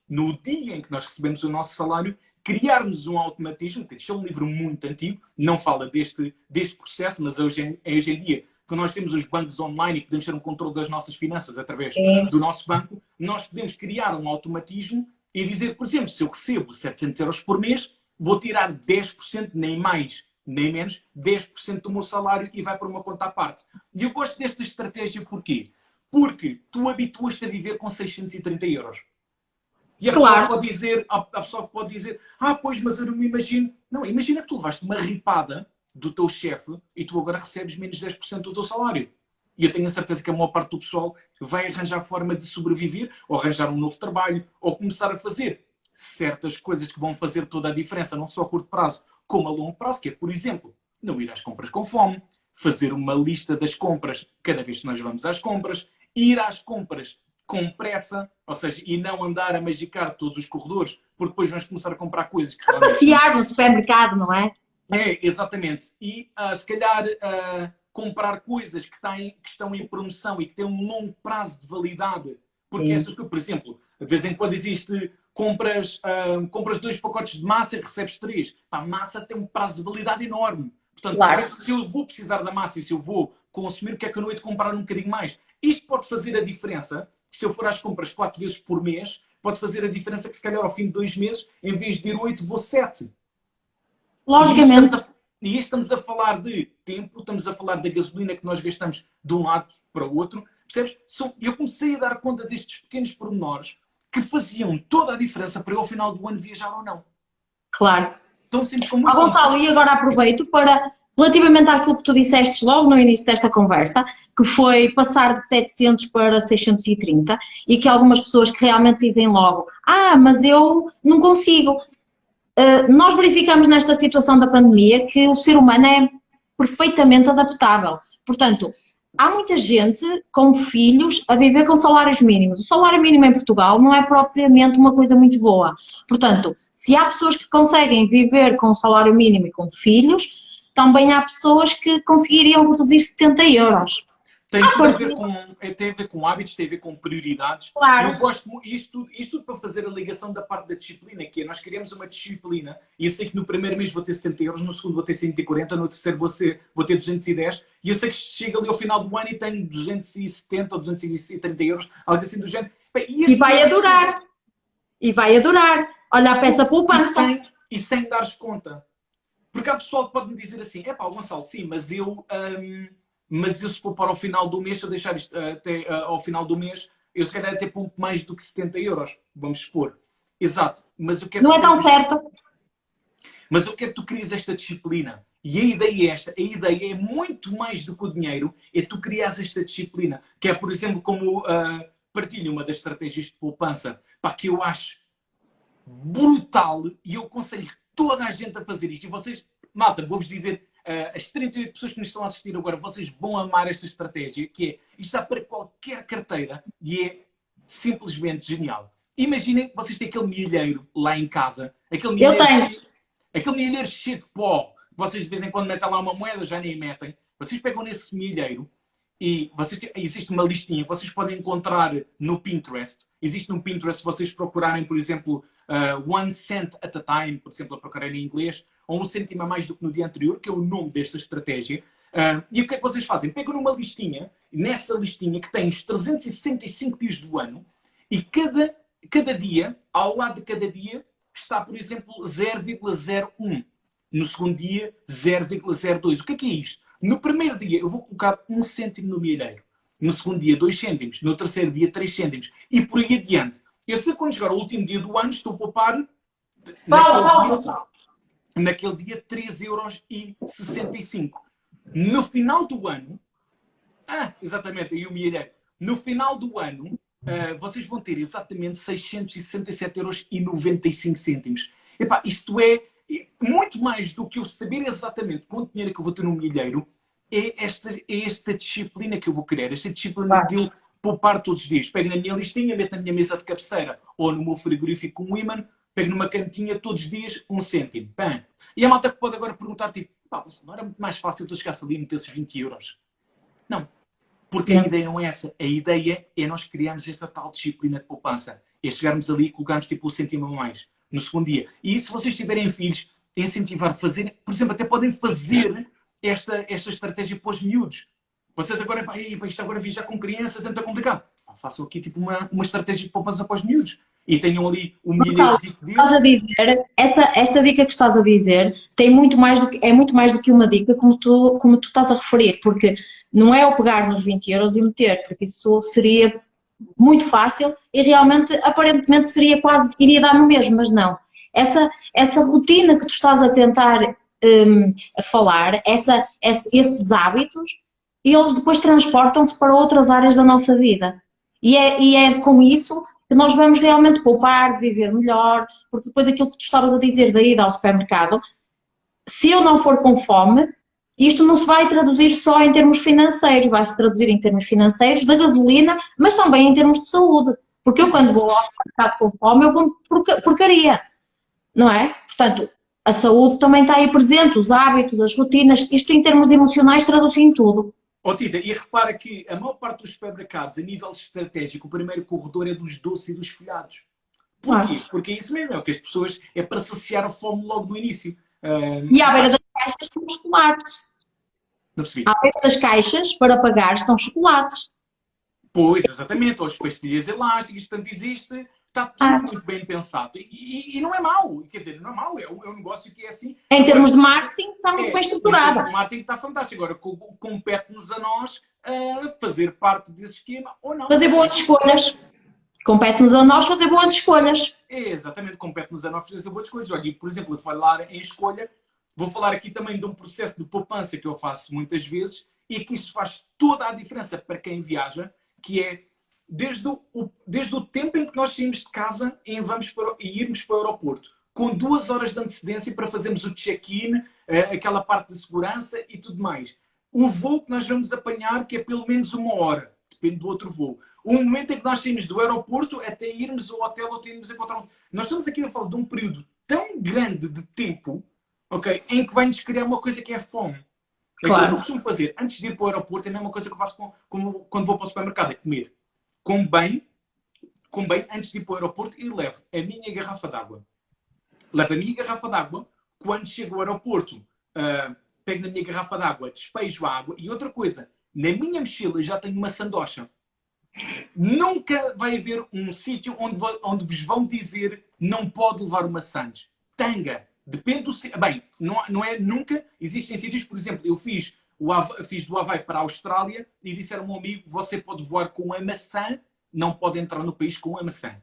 no dia em que nós recebemos o nosso salário, criarmos um automatismo. Este é um livro muito antigo, não fala deste processo, mas hoje em dia, que nós temos os bancos online e podemos ter um controle das nossas finanças através do nosso banco, nós podemos criar um automatismo e dizer, por exemplo, se eu recebo 700 euros por mês, vou tirar 10%, nem mais, nem menos, 10% do meu salário e vai para uma conta à parte. E eu gosto desta estratégia porquê? Porque tu habituas-te a viver com 630 euros. E a pessoa pode dizer, pois, mas eu não me imagino. Não, imagina que tu levaste uma ripada do teu chefe e tu agora recebes menos 10% do teu salário. E eu tenho a certeza que a maior parte do pessoal vai arranjar forma de sobreviver, ou arranjar um novo trabalho, ou começar a fazer certas coisas que vão fazer toda a diferença, não só a curto prazo, como a longo prazo, que é, por exemplo, não ir às compras com fome, fazer uma lista das compras cada vez que nós vamos às compras, ir às compras com pressa, ou seja, e não andar a magicar todos os corredores, porque depois vamos começar a comprar coisas que realmente... Passear no supermercado, não é? É, exatamente. E se calhar comprar coisas que estão em promoção e que têm um longo prazo de validade. Porque essas coisas, por exemplo, de vez em quando existe compras 2 pacotes de massa e recebes 3. A massa tem um prazo de validade enorme. Portanto, claro, se eu vou precisar da massa e se eu vou consumir, o que é que eu não hei de comprar um bocadinho mais? Isto pode fazer a diferença. Se eu for às compras 4 vezes por mês, pode fazer a diferença que se calhar ao fim de 2 meses, em vez de ir 8, vou 7. Logicamente. E isto estamos a falar de tempo, estamos a falar da gasolina que nós gastamos de um lado para o outro. Percebes? Eu comecei a dar conta destes pequenos pormenores que faziam toda a diferença para eu, ao final do ano, viajar ou não. Claro. Tão simples como isso. Gonçalo, e agora aproveito para, relativamente àquilo que tu disseste logo no início desta conversa, que foi passar de 700 para 630, e que algumas pessoas que realmente dizem logo, mas eu não consigo. Nós verificamos nesta situação da pandemia que o ser humano é perfeitamente adaptável. Portanto, há muita gente com filhos a viver com salários mínimos. O salário mínimo em Portugal não é propriamente uma coisa muito boa. Portanto, se há pessoas que conseguem viver com o salário mínimo e com filhos, também há pessoas que conseguiriam reduzir 70 euros. Tem tudo a ver com hábitos, tem a ver com prioridades. Claro. Eu gosto isto tudo para fazer a ligação da parte da disciplina, que é nós queremos uma disciplina, e eu sei que no primeiro mês vou ter 70 euros, no segundo vou ter 140, no terceiro vou ter 210, e eu sei que chega ali ao final do ano e tenho 270 ou 230 euros, algo assim do género. E vai adorar. E vai adorar. Olha a peça poupança. E sem dares conta. Porque há pessoal que pode me dizer assim, Gonçalo, sim, mas eu se poupar ao final do mês, se eu deixar isto até ao final do mês, eu se calhar até pouco mais do que 70 euros, vamos supor. Exato. Mas eu quero não é tão certo. Mas eu quero que tu crias esta disciplina. E a ideia é esta. A ideia é muito mais do que o dinheiro, é tu crias esta disciplina. Que é, por exemplo, como partilho uma das estratégias de poupança, que eu acho brutal, e eu aconselho toda a gente a fazer isto. E vocês, malta, vou-vos dizer... as 38 pessoas que nos estão a assistir agora, vocês vão amar esta estratégia, que é, isto está para qualquer carteira e é simplesmente genial. Imaginem que vocês têm aquele milheiro lá em casa, aquele milheiro cheio de pó, vocês de vez em quando metem lá uma moeda, já nem metem. Vocês pegam nesse milheiro e existe uma listinha que vocês podem encontrar no Pinterest. Existe no Pinterest, se vocês procurarem, por exemplo, 1 cent at a time, por exemplo, a procurar em inglês, ou 1 cêntimo a mais do que no dia anterior, que é o nome desta estratégia. E o que é que vocês fazem? Pegam numa listinha, nessa listinha que tem os 365 dias do ano, e cada dia, ao lado de cada dia, está, por exemplo, 0,01. No segundo dia, 0,02. O que é isto? No primeiro dia, eu vou colocar 1 cêntimo no milheiro. No segundo dia, 2 cêntimos. No terceiro dia, 3 cêntimos. E por aí adiante. Eu sei que quando chegar ao último dia do ano, estou a poupar... Naquele dia, 3,65 €. No final do ano... exatamente, aí o milheiro. No final do ano, vocês vão ter exatamente 667,95 €. Epá, isto é muito mais do que eu saber exatamente quanto dinheiro é que eu vou ter no milheiro. É esta disciplina que eu vou criar. Esta disciplina de eu poupar todos os dias. Pego na minha listinha, meto na minha mesa de cabeceira ou no meu frigorífico um ímã, pego numa cantinha todos os dias 1 cêntimo. Bem. E a malta pode agora perguntar, tipo, não era muito mais fácil tu chegasse ali e metesses 20 euros? Não. Porque a ideia não é essa. A ideia é nós criarmos esta tal disciplina de poupança. É chegarmos ali e colocarmos tipo 1 cêntimo a mais. no segundo dia. E se vocês tiverem filhos, incentivar a fazer, por exemplo, até podem fazer esta estratégia para os miúdos. Vocês agora, isto agora viajar com crianças é muito complicado. Façam aqui tipo uma estratégia de poupança para os miúdos. E tenham ali um milhãozinho de estás a dizer, essa dica que estás a dizer tem muito mais é muito mais do que uma dica, como tu estás a referir, porque não é o pegar nos 20 euros e meter, porque isso seria muito fácil e realmente, aparentemente, seria quase, iria dar no mesmo, mas não. Essa rotina que tu estás a tentar a falar, esses hábitos, eles depois transportam-se para outras áreas da nossa vida. E é com isso que nós vamos realmente poupar, viver melhor, porque depois aquilo que tu estavas a dizer da ida ao supermercado, se eu não for com fome, isto não se vai traduzir só em termos financeiros, vai-se traduzir em termos financeiros da gasolina, mas também em termos de saúde. Porque eu quando vou ao supermercado com fome, eu como porcaria, não é? Portanto, a saúde também está aí presente, os hábitos, as rotinas, isto em termos emocionais traduz em tudo. Tita, e repara que a maior parte dos supermercados, a nível estratégico, o primeiro corredor é dos doces e dos folhados. Porquê? Porque é isso mesmo, é o que as pessoas, é para saciar a fome logo no início. E à beira das caixas estão chocolates. Não percebi. À beira das caixas, para pagar, estão chocolates. Pois, exatamente, ou as pastilhas elásticas, portanto existe, está tudo muito bem pensado. E não é mau, quer dizer, não é mau, é um negócio que é assim. Em termos de marketing, está muito bem estruturado. Em termos de marketing está fantástico. Agora, compete-nos a nós fazer parte desse esquema ou não. Fazer boas escolhas. Compete-nos a nós fazer boas escolhas. É, exatamente, compete-nos a nós fazer boas escolhas. Olha, por exemplo, eu falar em escolha, vou falar aqui também de um processo de poupança que eu faço muitas vezes e que isto faz toda a diferença para quem viaja, que é desde o tempo em que nós saímos de casa e irmos para o aeroporto, com 2 horas de antecedência para fazermos o check-in, aquela parte de segurança e tudo mais. O voo que nós vamos apanhar, que é pelo menos 1 hora, depende do outro voo. O momento em que nós saímos do aeroporto até irmos ao hotel ou até irmos encontrar... Nós estamos aqui a falar de um período tão grande de tempo, okay, em que vai-nos criar uma coisa que é a fome. Claro. O que eu costumo fazer antes de ir para o aeroporto é a mesma coisa que eu faço quando vou para o supermercado, é comer. Como bem antes de ir para o aeroporto e levo a minha garrafa d'água. Levo a minha garrafa d'água, quando chego ao aeroporto, pego na minha garrafa d'água, despejo a água e outra coisa, na minha mochila já tenho uma sandocha. Nunca vai haver um sítio onde vos vão dizer não pode levar uma sandes. Tanga. Depende do sítio. Bem, não é nunca. Existem sítios, por exemplo, eu fiz do Havaí para a Austrália e disseram ao meu amigo, você pode voar com a maçã, não pode entrar no país com a maçã.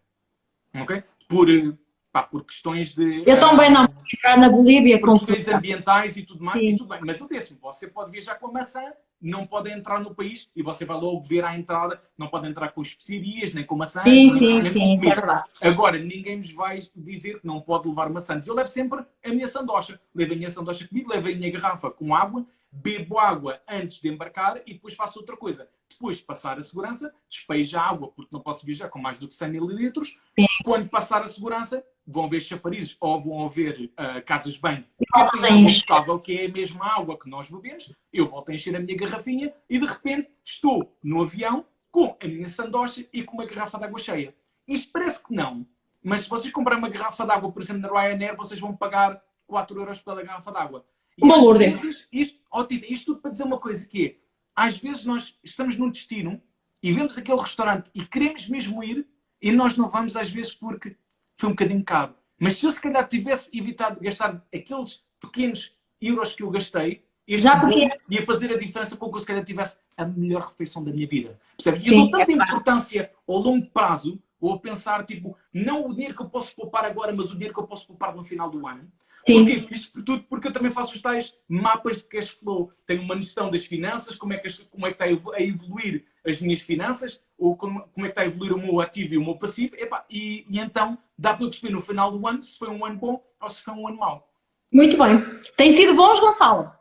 Ok? Por questões de... Eu também não vou entrar na Bolívia com questões ambientais e tudo mais. E tudo bem. Mas o décimo, você pode viajar com a maçã, não pode entrar no país e você vai logo ver à entrada, não pode entrar com especiarias, nem com maçãs. Sim, isso é verdade. Agora, ninguém nos vai dizer que não pode levar maçãs. Eu levo sempre a minha sandocha. Levo a minha sandocha comigo, levo a minha garrafa com água, bebo água antes de embarcar e depois faço outra coisa. Depois de passar a segurança, despejo a água, porque não posso viajar com mais do que 100 mililitros. Quando passar a segurança, vão ver chafarizes ou vão ver casas de banho que têm água potável, que é a mesma água que nós bebemos. Eu volto a encher a minha garrafinha e de repente estou no avião com a minha sandocha e com uma garrafa de água cheia. Isto parece que não, mas se vocês comprarem uma garrafa de água, por exemplo, na Ryanair, vocês vão pagar 4 euros pela garrafa de água. E às vezes, isto tudo para dizer uma coisa que é, às vezes nós estamos num destino e vemos aquele restaurante e queremos mesmo ir e nós não vamos às vezes porque foi um bocadinho caro. Mas se eu se calhar tivesse evitado de gastar aqueles pequenos euros que eu gastei, ia fazer a diferença com que eu se calhar tivesse a melhor refeição da minha vida. Percebe? E eu dou tanta importância ao longo prazo, ou a pensar, tipo, não o dinheiro que eu posso poupar agora, mas o dinheiro que eu posso poupar no final do ano. Porquê? Isto tudo porque eu também faço os tais mapas de cash flow. Tenho uma noção das finanças, como é que está a evoluir as minhas finanças, ou como é que está a evoluir o meu ativo e o meu passivo. E então dá para eu perceber no final do ano se foi um ano bom ou se foi um ano mau. Muito bem. Tem sido bons, Gonçalo?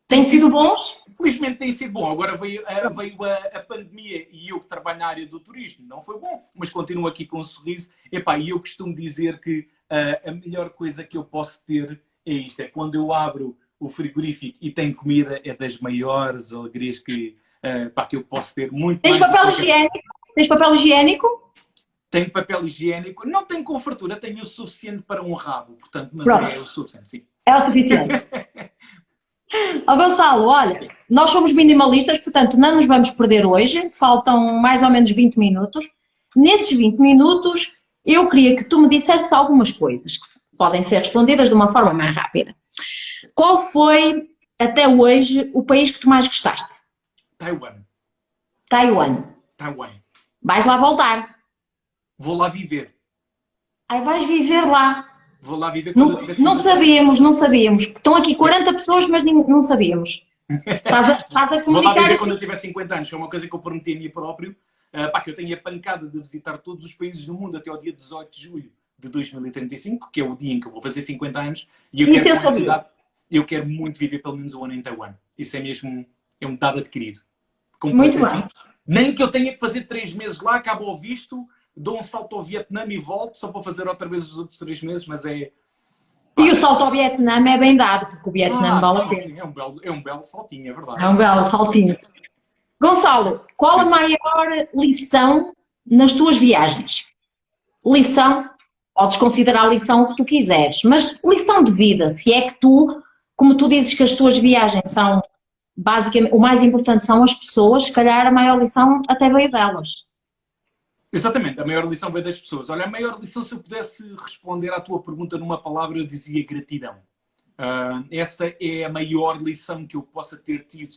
Tem sido bons? Felizmente tem sido bom. Agora veio a pandemia e eu que trabalho na área do turismo. Não foi bom, mas continuo aqui com um sorriso. E eu costumo dizer que a melhor coisa que eu posso ter é isto. É quando eu abro o frigorífico e tem comida, é das maiores alegrias que eu posso ter. Muito. Tens papel higiênico? Tens papel higiênico? tenho papel higiênico, não tenho com fartura, tenho o suficiente para um rabo, portanto, mas Pronto. é o suficiente, sim. É o suficiente. Ó Gonçalo, olha, nós somos minimalistas, portanto não nos vamos perder hoje, faltam mais ou menos 20 minutos. Nesses 20 minutos, eu queria que tu me dissesses algumas coisas que podem ser respondidas de uma forma mais rápida. Qual foi, até hoje, o país que tu mais gostaste? Taiwan. Taiwan. Taiwan. Vais lá voltar. Vou lá viver. Aí vais viver lá. Vou lá viver quando eu tiver 50 Não sabíamos. Estão aqui 40 pessoas, mas não sabíamos. Estás a Vou lá comunicar viver aqui. quando eu tiver 50 anos. É uma coisa que eu prometi a mim próprio. Que eu tenho a pancada de visitar todos os países do mundo até ao dia 18 de julho de 2035, que é o dia em que eu vou fazer 50 anos. E eu Isso eu quero, com essa sabia. idade, eu quero muito viver pelo menos um ano em Taiwan. Isso é mesmo, é um dado adquirido. Muito Completamente. bem. Nem que eu tenha que fazer 3 meses lá, acabo o visto, dou um salto ao Vietnã e volto, só para fazer outra vez os outros 3 meses, mas é... E o salto ao Vietnã é bem dado, porque o Vietnã vale a pena. sim, é um belo saltinho, é verdade. É um belo saltinho. Gonçalo, qual a maior lição nas tuas viagens? Lição, podes considerar a lição o que tu quiseres, mas lição de vida, se é que tu, como tu dizes que as tuas viagens são, basicamente, o mais importante são as pessoas, se calhar a maior lição até veio delas. Exatamente, a maior lição veio das pessoas. Olha, a maior lição, se eu pudesse responder à tua pergunta numa palavra, eu dizia gratidão. Essa é a maior lição que eu possa ter tido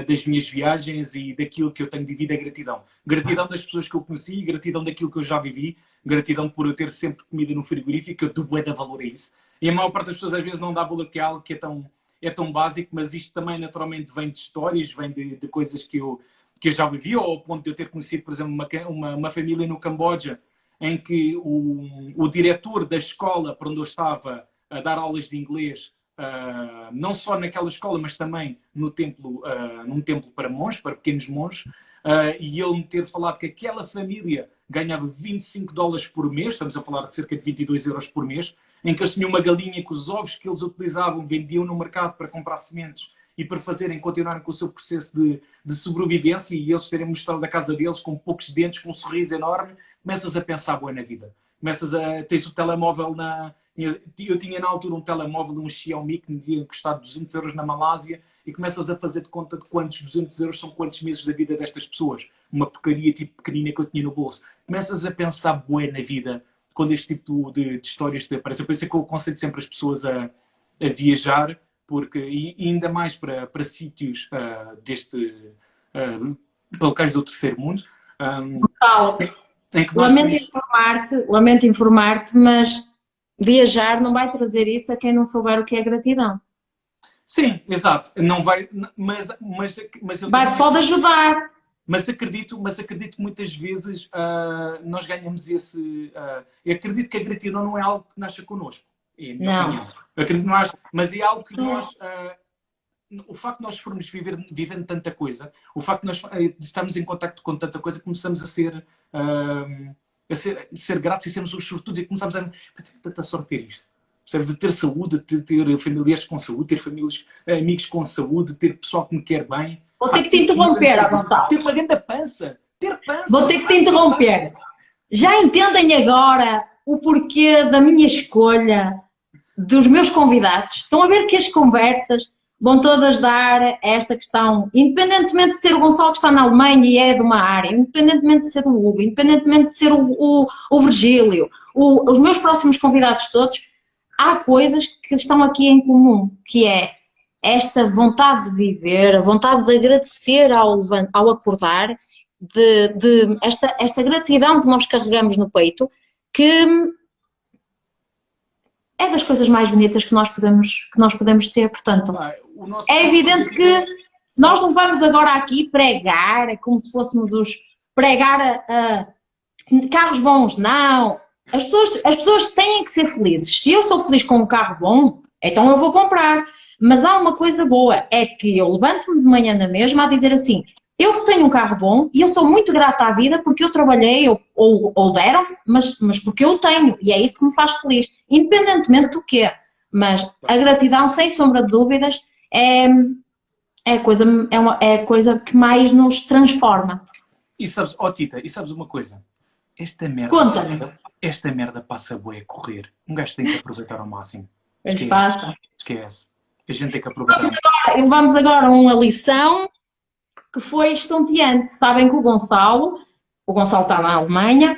das minhas viagens e daquilo que eu tenho vivido, é gratidão. Gratidão das pessoas que eu conheci, gratidão daquilo que eu já vivi, gratidão por eu ter sempre comida no frigorífico, eu dou bué de valor a isso. E a maior parte das pessoas às vezes não dá valor a algo que é tão básico, mas isto também naturalmente vem de histórias, vem de coisas que eu já vivi, ou ao ponto de eu ter conhecido, por exemplo, uma família no Camboja, em que o diretor da escola para onde eu estava a dar aulas de inglês, não só naquela escola, mas também num templo para monges, para pequenos monges, e ele me ter falado que aquela família ganhava $25 por mês, estamos a falar de cerca de 22 euros por mês, em que eles tinham uma galinha que os ovos que eles utilizavam vendiam no mercado para comprar sementes e para continuarem com o seu processo de sobrevivência, e eles terem mostrado a casa deles com poucos dentes, com um sorriso enorme, começas a pensar boa na vida. Tens o telemóvel eu tinha na altura um telemóvel, um Xiaomi, que me ia custar 200 euros na Malásia, e começas a fazer de conta de quantos 200 euros são quantos meses da vida destas pessoas. Uma porcaria tipo pequenina que eu tinha no bolso. Começas a pensar bué na vida quando este tipo de histórias te aparecem. Por isso é que eu aconselho sempre as pessoas a viajar, porque, e ainda mais para sítios para locais do terceiro mundo. Em que nós Lamento informar-te, mas viajar não vai trazer isso a quem não souber o que é gratidão. Sim, exato. Não vai, mas Pode ajudar. Mas acredito que muitas vezes nós ganhamos esse... eu acredito que a gratidão não é algo que nasce connosco. Não. Eu acredito que não é, mas é algo que nós... o facto de nós formos vivendo tanta coisa, o facto de nós estarmos em contacto com tanta coisa, começamos a ser gratos e sermos os sortudos e começamos a ter tanta sorte de ter isto. Percebe? De ter saúde, de ter familiares com saúde, ter amigos com saúde, ter pessoal que me quer bem. Vou ter que te interromper, Gonçalo. Ter uma grande pança. Ter pança. Vou ter que te interromper. Já entendem agora o porquê da minha escolha dos meus convidados? Estão a ver que as conversas vão todas dar esta questão, independentemente de ser o Gonçalo que está na Alemanha e é de uma área, independentemente de ser o Hugo, independentemente de ser o Virgílio, os meus próximos convidados todos, há coisas que estão aqui em comum, que é esta vontade de viver, a vontade de agradecer ao acordar, de esta gratidão que nós carregamos no peito, que é das coisas mais bonitas que nós podemos ter. Portanto, é evidente que nós não vamos agora aqui pregar como se fôssemos pregar a carros bons, não. As pessoas têm que ser felizes. Se eu sou feliz com um carro bom, então eu vou comprar. Mas há uma coisa boa, é que eu levanto-me de manhã na mesma a dizer assim, eu que tenho um carro bom e eu sou muito grata à vida porque eu trabalhei ou deram-me, mas porque eu tenho e é isso que me faz feliz, independentemente do quê. Mas a gratidão, sem sombra de dúvidas, é a coisa que mais nos transforma. E sabes uma coisa? Conta-me. Esta merda passa bué a correr. Um gajo tem que aproveitar ao máximo. Pois passa. Esquece. A gente tem que aproveitar. Vamos agora a uma lição que foi estonteante. Sabem que o Gonçalo está na Alemanha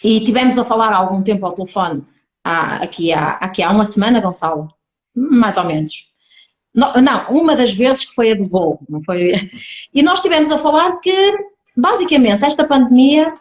e tivemos a falar há algum tempo ao telefone, aqui há uma semana, Gonçalo, mais ou menos. Não, uma das vezes que foi a do voo, não foi? E nós estivemos a falar que, basicamente, esta pandemia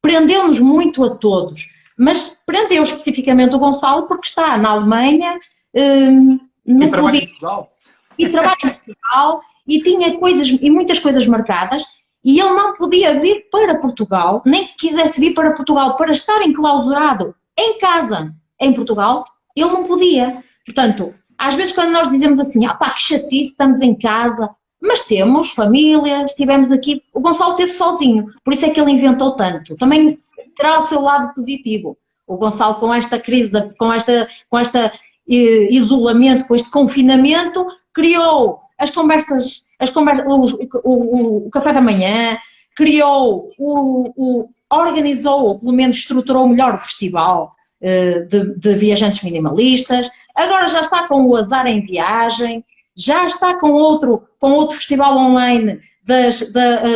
prendeu-nos muito a todos, mas prendeu especificamente o Gonçalo porque está na Alemanha, e trabalha em Portugal. E trabalha em Portugal e tinha coisas e muitas coisas marcadas e ele não podia vir para Portugal, nem que quisesse vir para Portugal para estar enclausurado em casa em Portugal, ele não podia. Portanto, às vezes quando nós dizemos assim, pá, que chatice, estamos em casa, mas temos família, estivemos aqui, o Gonçalo esteve sozinho, por isso é que ele inventou tanto. Também terá o seu lado positivo. O Gonçalo com esta crise, com este isolamento, com este confinamento, criou as conversas, o café da manhã, criou, organizou, ou pelo menos estruturou melhor o festival de viajantes minimalistas, agora já está com o Azar em Viagem, já está com outro festival online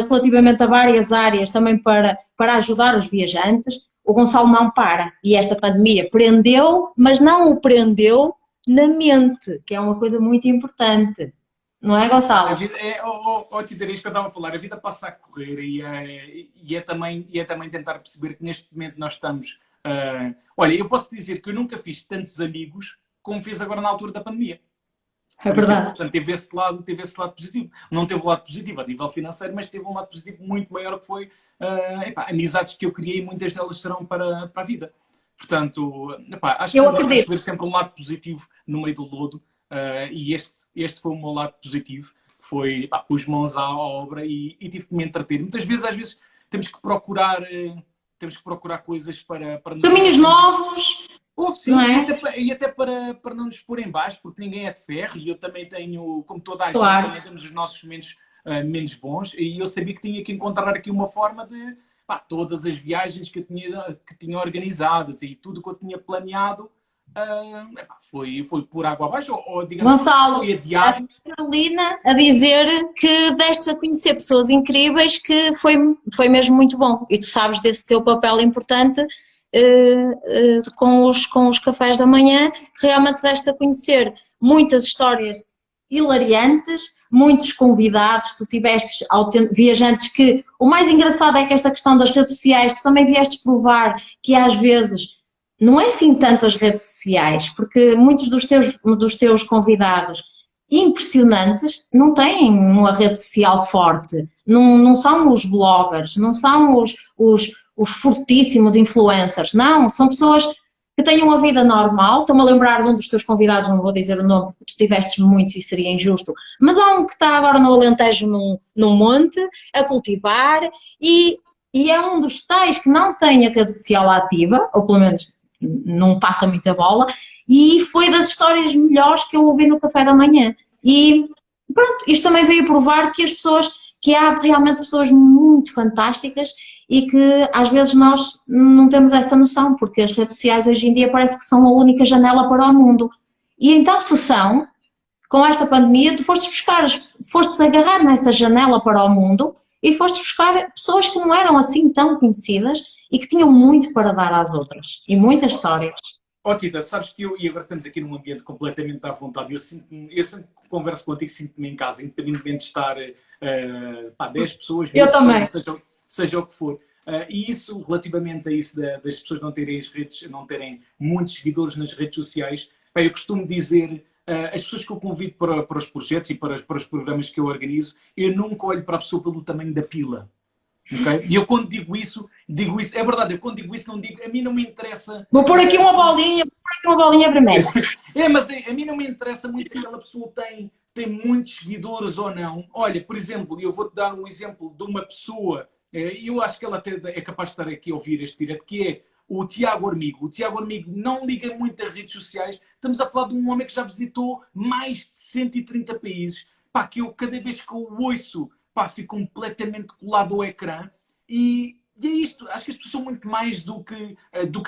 relativamente a várias áreas também para ajudar os viajantes. O Gonçalo não para e esta pandemia prendeu, mas não o prendeu na mente, que é uma coisa muito importante. Não é, Gonçalo? Tita, é isso que eu estava a falar. A vida passa a correr e é também tentar perceber que neste momento nós estamos... olha, eu posso dizer que eu nunca fiz tantos amigos como fiz agora na altura da pandemia. É verdade. Portanto, teve esse lado positivo. Não teve o lado positivo a nível financeiro, mas teve um lado positivo muito maior que foi amizades que eu criei e muitas delas serão para a vida. Portanto, acho que temos que ver sempre um lado positivo no meio do lodo e este foi o meu lado positivo, que foi pus mãos à obra e tive que me entreter. Muitas vezes, às vezes, temos que procurar coisas para caminhos novos. Sim, e até para não nos pôr em baixo, porque ninguém é de ferro e eu também tenho, como toda a gente, também temos os nossos momentos menos bons e eu sabia que tinha que encontrar aqui uma forma de todas as viagens que eu tinha organizadas e tudo que eu tinha planeado foi por água abaixo ou digamos, Gonçalo, foi adiado. A Carolina a dizer que deste a conhecer pessoas incríveis, que foi mesmo muito bom e tu sabes desse teu papel importante com os cafés da manhã, que realmente deste a conhecer muitas histórias hilariantes, muitos convidados, tu tiveste viajantes que, o mais engraçado é que esta questão das redes sociais, tu também viestes provar que às vezes não é assim tanto as redes sociais, porque muitos dos teus convidados impressionantes não têm uma rede social forte, não são os bloggers, não são os fortíssimos influencers, não, são pessoas que têm uma vida normal. Estou-me a lembrar de um dos teus convidados, não vou dizer o nome porque tu tiveste muitos e seria injusto, mas há um que está agora no Alentejo num monte a cultivar e é um dos tais que não tem a rede social ativa, ou pelo menos não passa muita bola, e foi das histórias melhores que eu ouvi no café da manhã. E pronto, isto também veio provar que há realmente pessoas muito fantásticas e que às vezes nós não temos essa noção, porque as redes sociais hoje em dia parece que são a única janela para o mundo. E então, se são, com esta pandemia, tu fostes agarrar nessa janela para o mundo e fostes buscar pessoas que não eram assim tão conhecidas e que tinham muito para dar às outras, e muitas histórias. Tita, sabes que e agora estamos aqui num ambiente completamente à vontade, eu sempre que converso contigo sinto-me em casa, independentemente de estar 10 pessoas, 20 eu também. Pessoas, seja o que for. E isso, relativamente a isso das pessoas não terem muitos seguidores nas redes sociais, eu costumo dizer, as pessoas que eu convido para os projetos e para os programas que eu organizo, eu nunca olho para a pessoa pelo tamanho da pila. Okay? E eu quando digo isso, é verdade, eu quando digo isso não digo, a mim não me interessa... Vou pôr aqui uma bolinha vermelha. Mas a mim não me interessa muito se aquela pessoa tem muitos seguidores ou não. Olha, por exemplo, eu vou-te dar um exemplo de uma pessoa, eu acho que ela até é capaz de estar aqui a ouvir este direto, que é o Tiago Armigo. O Tiago Armigo não liga muito às redes sociais, estamos a falar de um homem que já visitou mais de 130 países, que eu cada vez que eu ouço, fico completamente colado ao ecrã e E é isto, acho que as pessoas são muito mais do que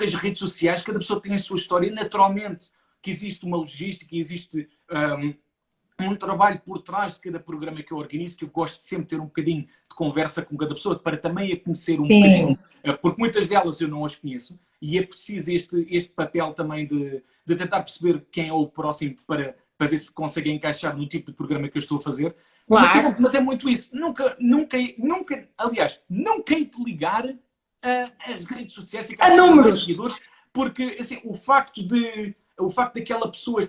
as redes sociais, cada pessoa tem a sua história, naturalmente que existe uma logística, existe um trabalho por trás de cada programa que eu organizo, que eu gosto de sempre ter um bocadinho de conversa com cada pessoa, para também a conhecer um bocadinho, porque muitas delas eu não as conheço, e é preciso este papel também de tentar perceber quem é o próximo para ver se conseguem encaixar no tipo de programa que eu estou a fazer. Claro. Mas é muito isso. Aliás, nunca hei de ligar às redes sociais e A números. seguidores, porque assim, o facto daquela pessoa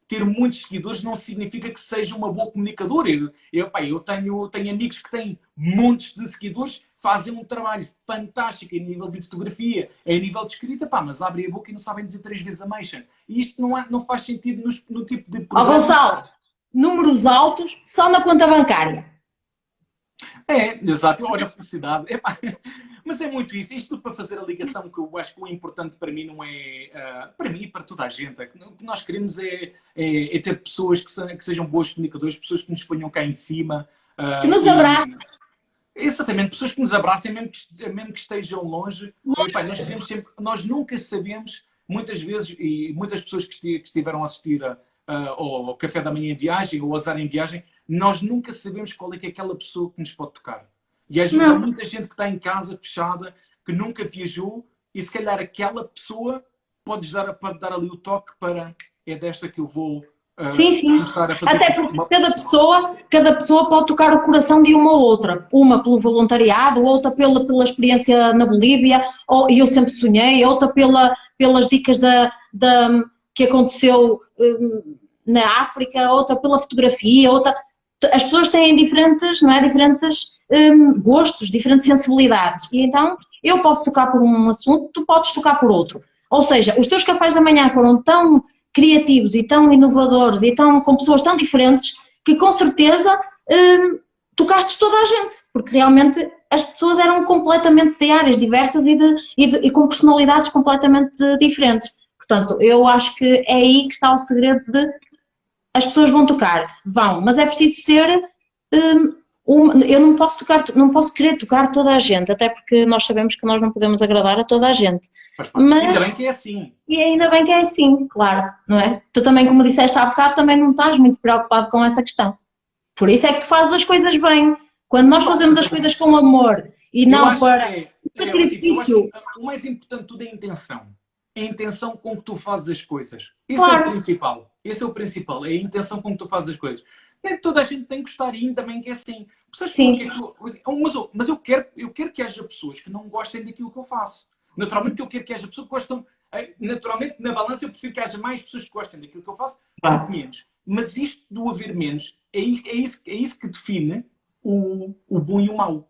ter muitos seguidores não significa que seja uma boa comunicadora. Eu tenho amigos que têm montes de seguidores, fazem um trabalho fantástico em nível de fotografia, em nível de escrita, mas abrem a boca e não sabem dizer 3 vezes a mention. E isto não faz sentido no tipo de Ó Gonçalo, números altos só na conta bancária. É, exato. Olha a felicidade. Epá, mas é muito isso. Isto tudo para fazer a ligação, que eu acho que o importante para mim não é... para mim e para toda a gente. O que nós queremos é ter pessoas que sejam boas comunicadores, pessoas que nos ponham cá em cima. Que nos abracem. Exatamente. Pessoas que nos abracem, mesmo que estejam longe. Epá, nós nunca sabemos, muitas vezes, e muitas pessoas que estiveram a assistir ao café da manhã em viagem, ou ao azar em viagem, nós nunca sabemos qual é que é aquela pessoa que nos pode tocar. E às vezes há muita gente que está em casa, fechada, que nunca viajou, e se calhar aquela pessoa pode dar ali o toque para é desta que eu vou começar a fazer. Até porque cada pessoa pode tocar o coração de uma ou outra. Uma pelo voluntariado, outra pela experiência na Bolívia, e eu sempre sonhei, outra pelas dicas que aconteceu na África, outra pela fotografia, outra... As pessoas têm diferentes gostos, diferentes sensibilidades. E então, eu posso tocar por um assunto, tu podes tocar por outro. Ou seja, os teus cafés da manhã foram tão criativos e tão inovadores e com pessoas tão diferentes que, com certeza, tocaste toda a gente. Porque, realmente, as pessoas eram completamente de áreas diversas e com personalidades completamente diferentes. Portanto, eu acho que é aí que está o segredo de... As pessoas vão tocar, mas é preciso ser... eu não posso querer tocar toda a gente, até porque nós sabemos que nós não podemos agradar a toda a gente. Ainda bem que é assim. E ainda bem que é assim, claro, não é? Tu também, como disseste há bocado, também não estás muito preocupado com essa questão. Por isso é que tu fazes as coisas bem. Quando nós fazemos as coisas com amor e não para sacrifício... O mais importante de tudo é a intenção. A intenção com que tu fazes as coisas. Esse Claro. é o principal. Esse é o principal. É a intenção com que tu fazes as coisas. Nem toda a gente tem que gostar, e ainda bem que é assim. Sim. Mas eu quero que haja pessoas que não gostem daquilo que eu faço. Naturalmente que eu quero que haja pessoas que gostam... Naturalmente, na balança, eu prefiro que haja mais pessoas que gostem daquilo que eu faço do que menos. Mas isto do haver menos, é isso que define o bom e o mau.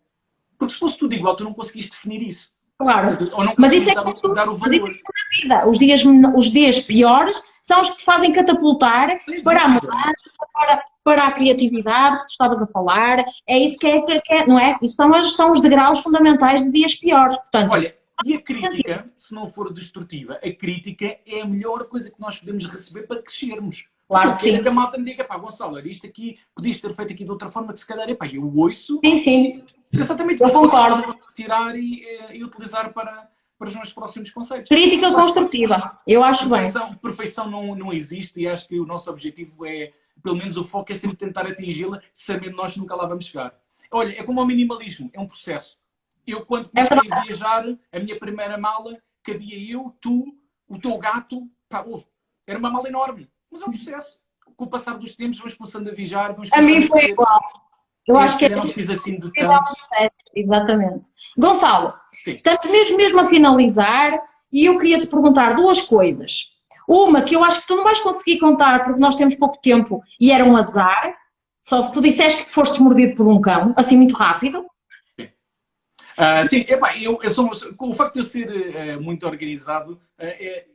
Porque se fosse tudo igual, tu não conseguiste definir isso. Claro, Ou não mas isso é conseguiste dar o valor. na vida. Os dias piores são os que te fazem catapultar para a mudança, para a criatividade que tu estavas a falar. É isso que é, não é? Isso são os degraus fundamentais de dias piores. Portanto, olha, e a crítica, se não for destrutiva, a crítica é a melhor coisa que nós podemos receber para crescermos. Claro que sim. Que a malta me diga, Gonçalo, isto aqui, podias ter feito aqui de outra forma, que se calhar, eu ouço. Sim. Exatamente. Eu concordo. Tirar e utilizar para os meus próximos conceitos. Crítica construtiva, eu acho bem. Perfeição não existe, e acho que o nosso objetivo é, pelo menos o foco é sempre tentar atingi-la, sabendo nós nunca lá vamos chegar. Olha, é como o minimalismo, é um processo. Eu, quando comecei a viajar, a minha primeira mala, cabia eu, tu, o teu gato, era uma mala enorme. Mas é um processo. Com o passar dos tempos, vamos começando a viajar. A mim foi igual. Eu acho que não precisa assim de tanto. Exatamente. Gonçalo, sim, estamos mesmo a finalizar e eu queria te perguntar duas coisas. Uma que eu acho que tu não vais conseguir contar porque nós temos pouco tempo e era um azar, só se tu disseste que foste mordido por um cão, assim muito rápido. Sim, o facto de eu ser muito organizado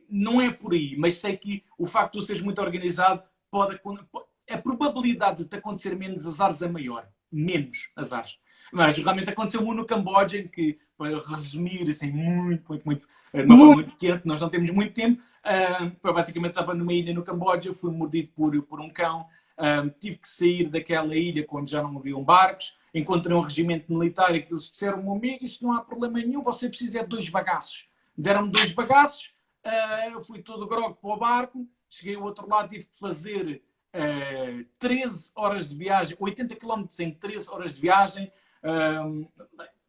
não é por aí, mas sei que o facto de eu seres muito organizado a probabilidade de te acontecer menos azares é maior. Menos azares. Mas realmente aconteceu-me no Camboja, em que, para resumir, assim, de uma forma muito pequena, porque nós não temos muito tempo, foi basicamente, estava numa ilha no Camboja, fui mordido por um cão, tive que sair daquela ilha quando já não haviam barcos, encontrei um regimento militar e que eles disseram, meu amigo, isso não há problema nenhum, você precisa de 2 bagaços. Deram-me 2 bagaços, eu fui todo grogue para o barco, cheguei ao outro lado, tive que fazer 13 horas de viagem, 80 km em 13 horas de viagem.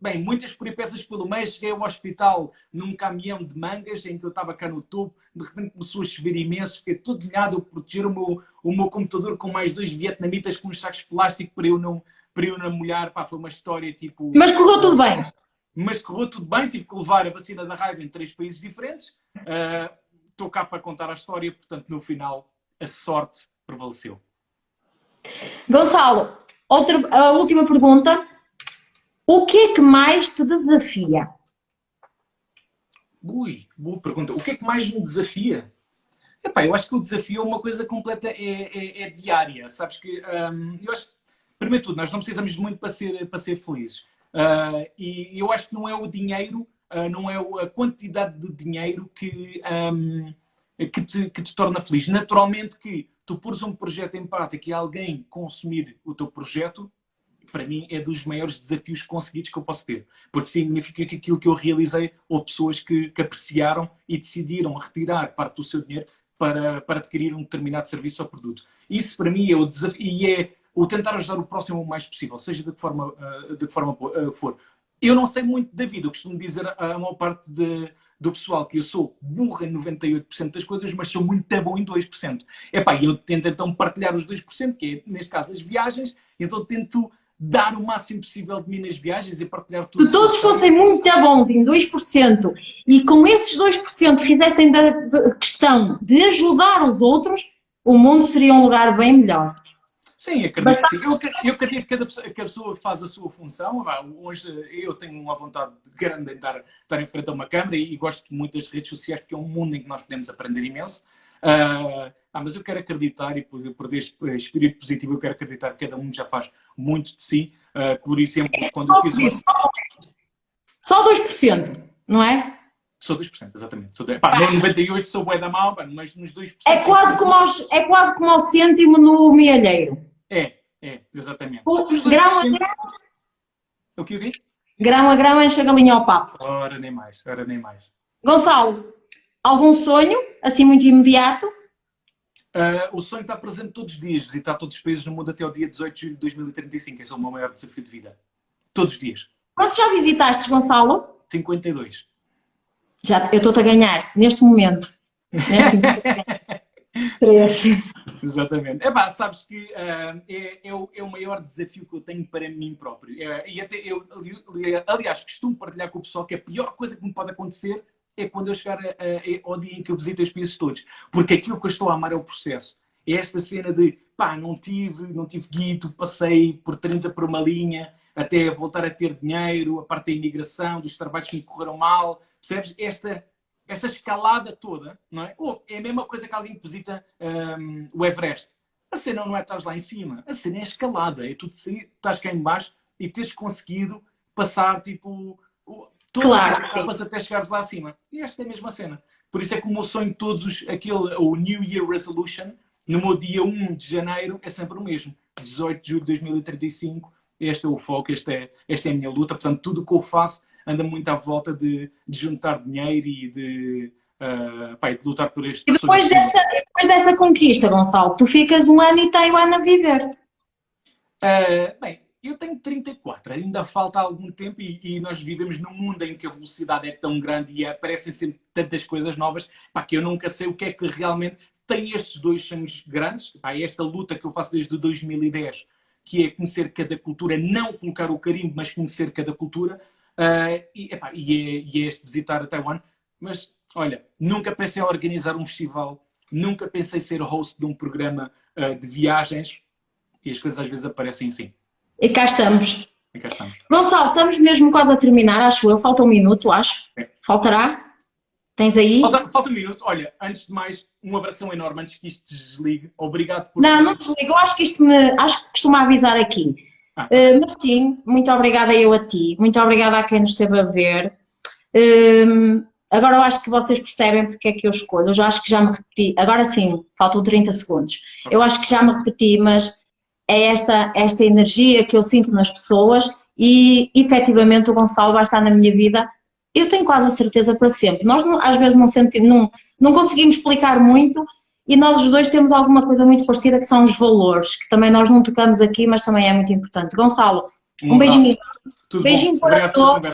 Bem, muitas peripécias pelo meio. Cheguei ao hospital num caminhão de mangas em que eu estava cá no topo, de repente começou a chover imenso, fiquei todo molhado, eu proteger o meu computador com mais 2 vietnamitas com uns sacos de plástico para eu não molhar. Pá, foi uma história tipo... Mas correu tudo bem. Mas correu tudo bem, tive que levar a vacina da raiva em 3 países diferentes. Estou cá para contar a história, portanto, no final, a sorte prevaleceu. Gonçalo, a última pergunta. O que é que mais te desafia? Ui, boa pergunta. O que é que mais me desafia? Epá, eu acho que o desafio é uma coisa completa, é diária. Sabes que, eu acho que, primeiro de tudo, nós não precisamos de muito para ser felizes. E eu acho que não é o dinheiro, não é a quantidade de dinheiro que te torna feliz. Naturalmente que tu pôres um projeto em prática e alguém consumir o teu projeto, para mim é dos maiores desafios conseguidos que eu posso ter. Porque significa que aquilo que eu realizei, houve pessoas que apreciaram e decidiram retirar parte do seu dinheiro para adquirir um determinado serviço ou produto. Isso para mim é o desafio e é o tentar ajudar o próximo o mais possível, seja de que forma for. Eu não sei muito da vida, eu costumo dizer a maior parte do pessoal que eu sou burro em 98% das coisas, mas sou muito bom em 2%. Epá, eu tento então partilhar os 2%, que é, neste caso, as viagens, então tento dar o máximo possível de mim nas viagens e partilhar tudo. Se todos fossem muito bons em 2% e com esses 2% fizessem da questão de ajudar os outros, o mundo seria um lugar bem melhor. Sim, acredito que sim. Eu acredito que a pessoa faz a sua função. Hoje eu tenho uma vontade grande de estar em frente a uma câmara e gosto muito das redes sociais porque é um mundo em que nós podemos aprender imenso. Mas eu quero acreditar e por este espírito positivo eu quero acreditar que cada um já faz muito de si. Por exemplo, quando eu fiz... Só 2%, não é? Sou 2%, exatamente. No 98% sou bué da mal, mas nos 2%... É quase como ao cêntimo no mealheiro. Exatamente. Grão a grão... O que eu digo? Grão a grão enche a galinha ao papo. Ora, nem mais. Gonçalo, algum sonho, assim muito imediato? O sonho está presente todos os dias, visitar todos os países no mundo até ao dia 18 de julho de 2035. Esse é o meu maior desafio de vida. Todos os dias. Quantos já visitaste, Gonçalo? 52. Eu estou-te a ganhar, neste momento. 3. Exatamente. Sabes que é o maior desafio que eu tenho para mim próprio. E até eu, aliás, costumo partilhar com o pessoal que a pior coisa que me pode acontecer é quando eu chegar ao dia em que eu visito os países todos. Porque aquilo que eu estou a amar é o processo. É esta cena de, não tive guito, passei por 30 por uma linha, até voltar a ter dinheiro, a parte da imigração, dos trabalhos que me correram mal, percebes? Esta escalada toda, não é? É a mesma coisa que alguém que visita o Everest. A cena não é estás lá em cima, a cena é a escalada. É tu estás cá em baixo e teres conseguido passar, tipo, todas as etapas até chegares lá acima. E esta é a mesma cena. Por isso é que o meu sonho o New Year Resolution, no meu dia 1 de janeiro, é sempre o mesmo. 18 de julho de 2035, este é o foco, esta é a minha luta. Portanto, tudo o que eu faço anda muito à volta de juntar dinheiro e de lutar por este sonho. E depois dessa conquista, Gonçalo, tu ficas um ano e meio a viver. Eu tenho 34, ainda falta algum tempo e nós vivemos num mundo em que a velocidade é tão grande e aparecem sempre tantas coisas novas que eu nunca sei o que é que realmente tem estes 2 sonhos grandes. Esta luta que eu faço desde 2010, que é conhecer cada cultura, não colocar o carimbo, mas conhecer cada cultura. E é este visitar a Taiwan. Mas, olha, nunca pensei em organizar um festival, nunca pensei em ser host de um programa de viagens e as coisas às vezes aparecem assim. E cá estamos. Gonçalo, estamos mesmo quase a terminar, acho eu. Falta um minuto, acho. Faltará? Tens aí? Falta um minuto. Olha, antes de mais, um abração enorme antes que isto desligue. Obrigado por... Não desligue. Eu acho que acho que costuma avisar aqui. Mas sim, muito obrigada eu a ti. Muito obrigada a quem nos esteve a ver. Agora eu acho que vocês percebem porque é que eu escolho. Eu já acho que já me repeti. Agora sim, faltam 30 segundos. Eu acho que já me repeti, mas é esta energia que eu sinto nas pessoas e efetivamente o Gonçalo vai estar na minha vida, eu tenho quase a certeza para sempre. Nós às vezes não conseguimos explicar muito e nós os dois temos alguma coisa muito parecida que são os valores, que também nós não tocamos aqui, mas também é muito importante. Gonçalo, um beijinho. Tudo Beijinho bom. para todos.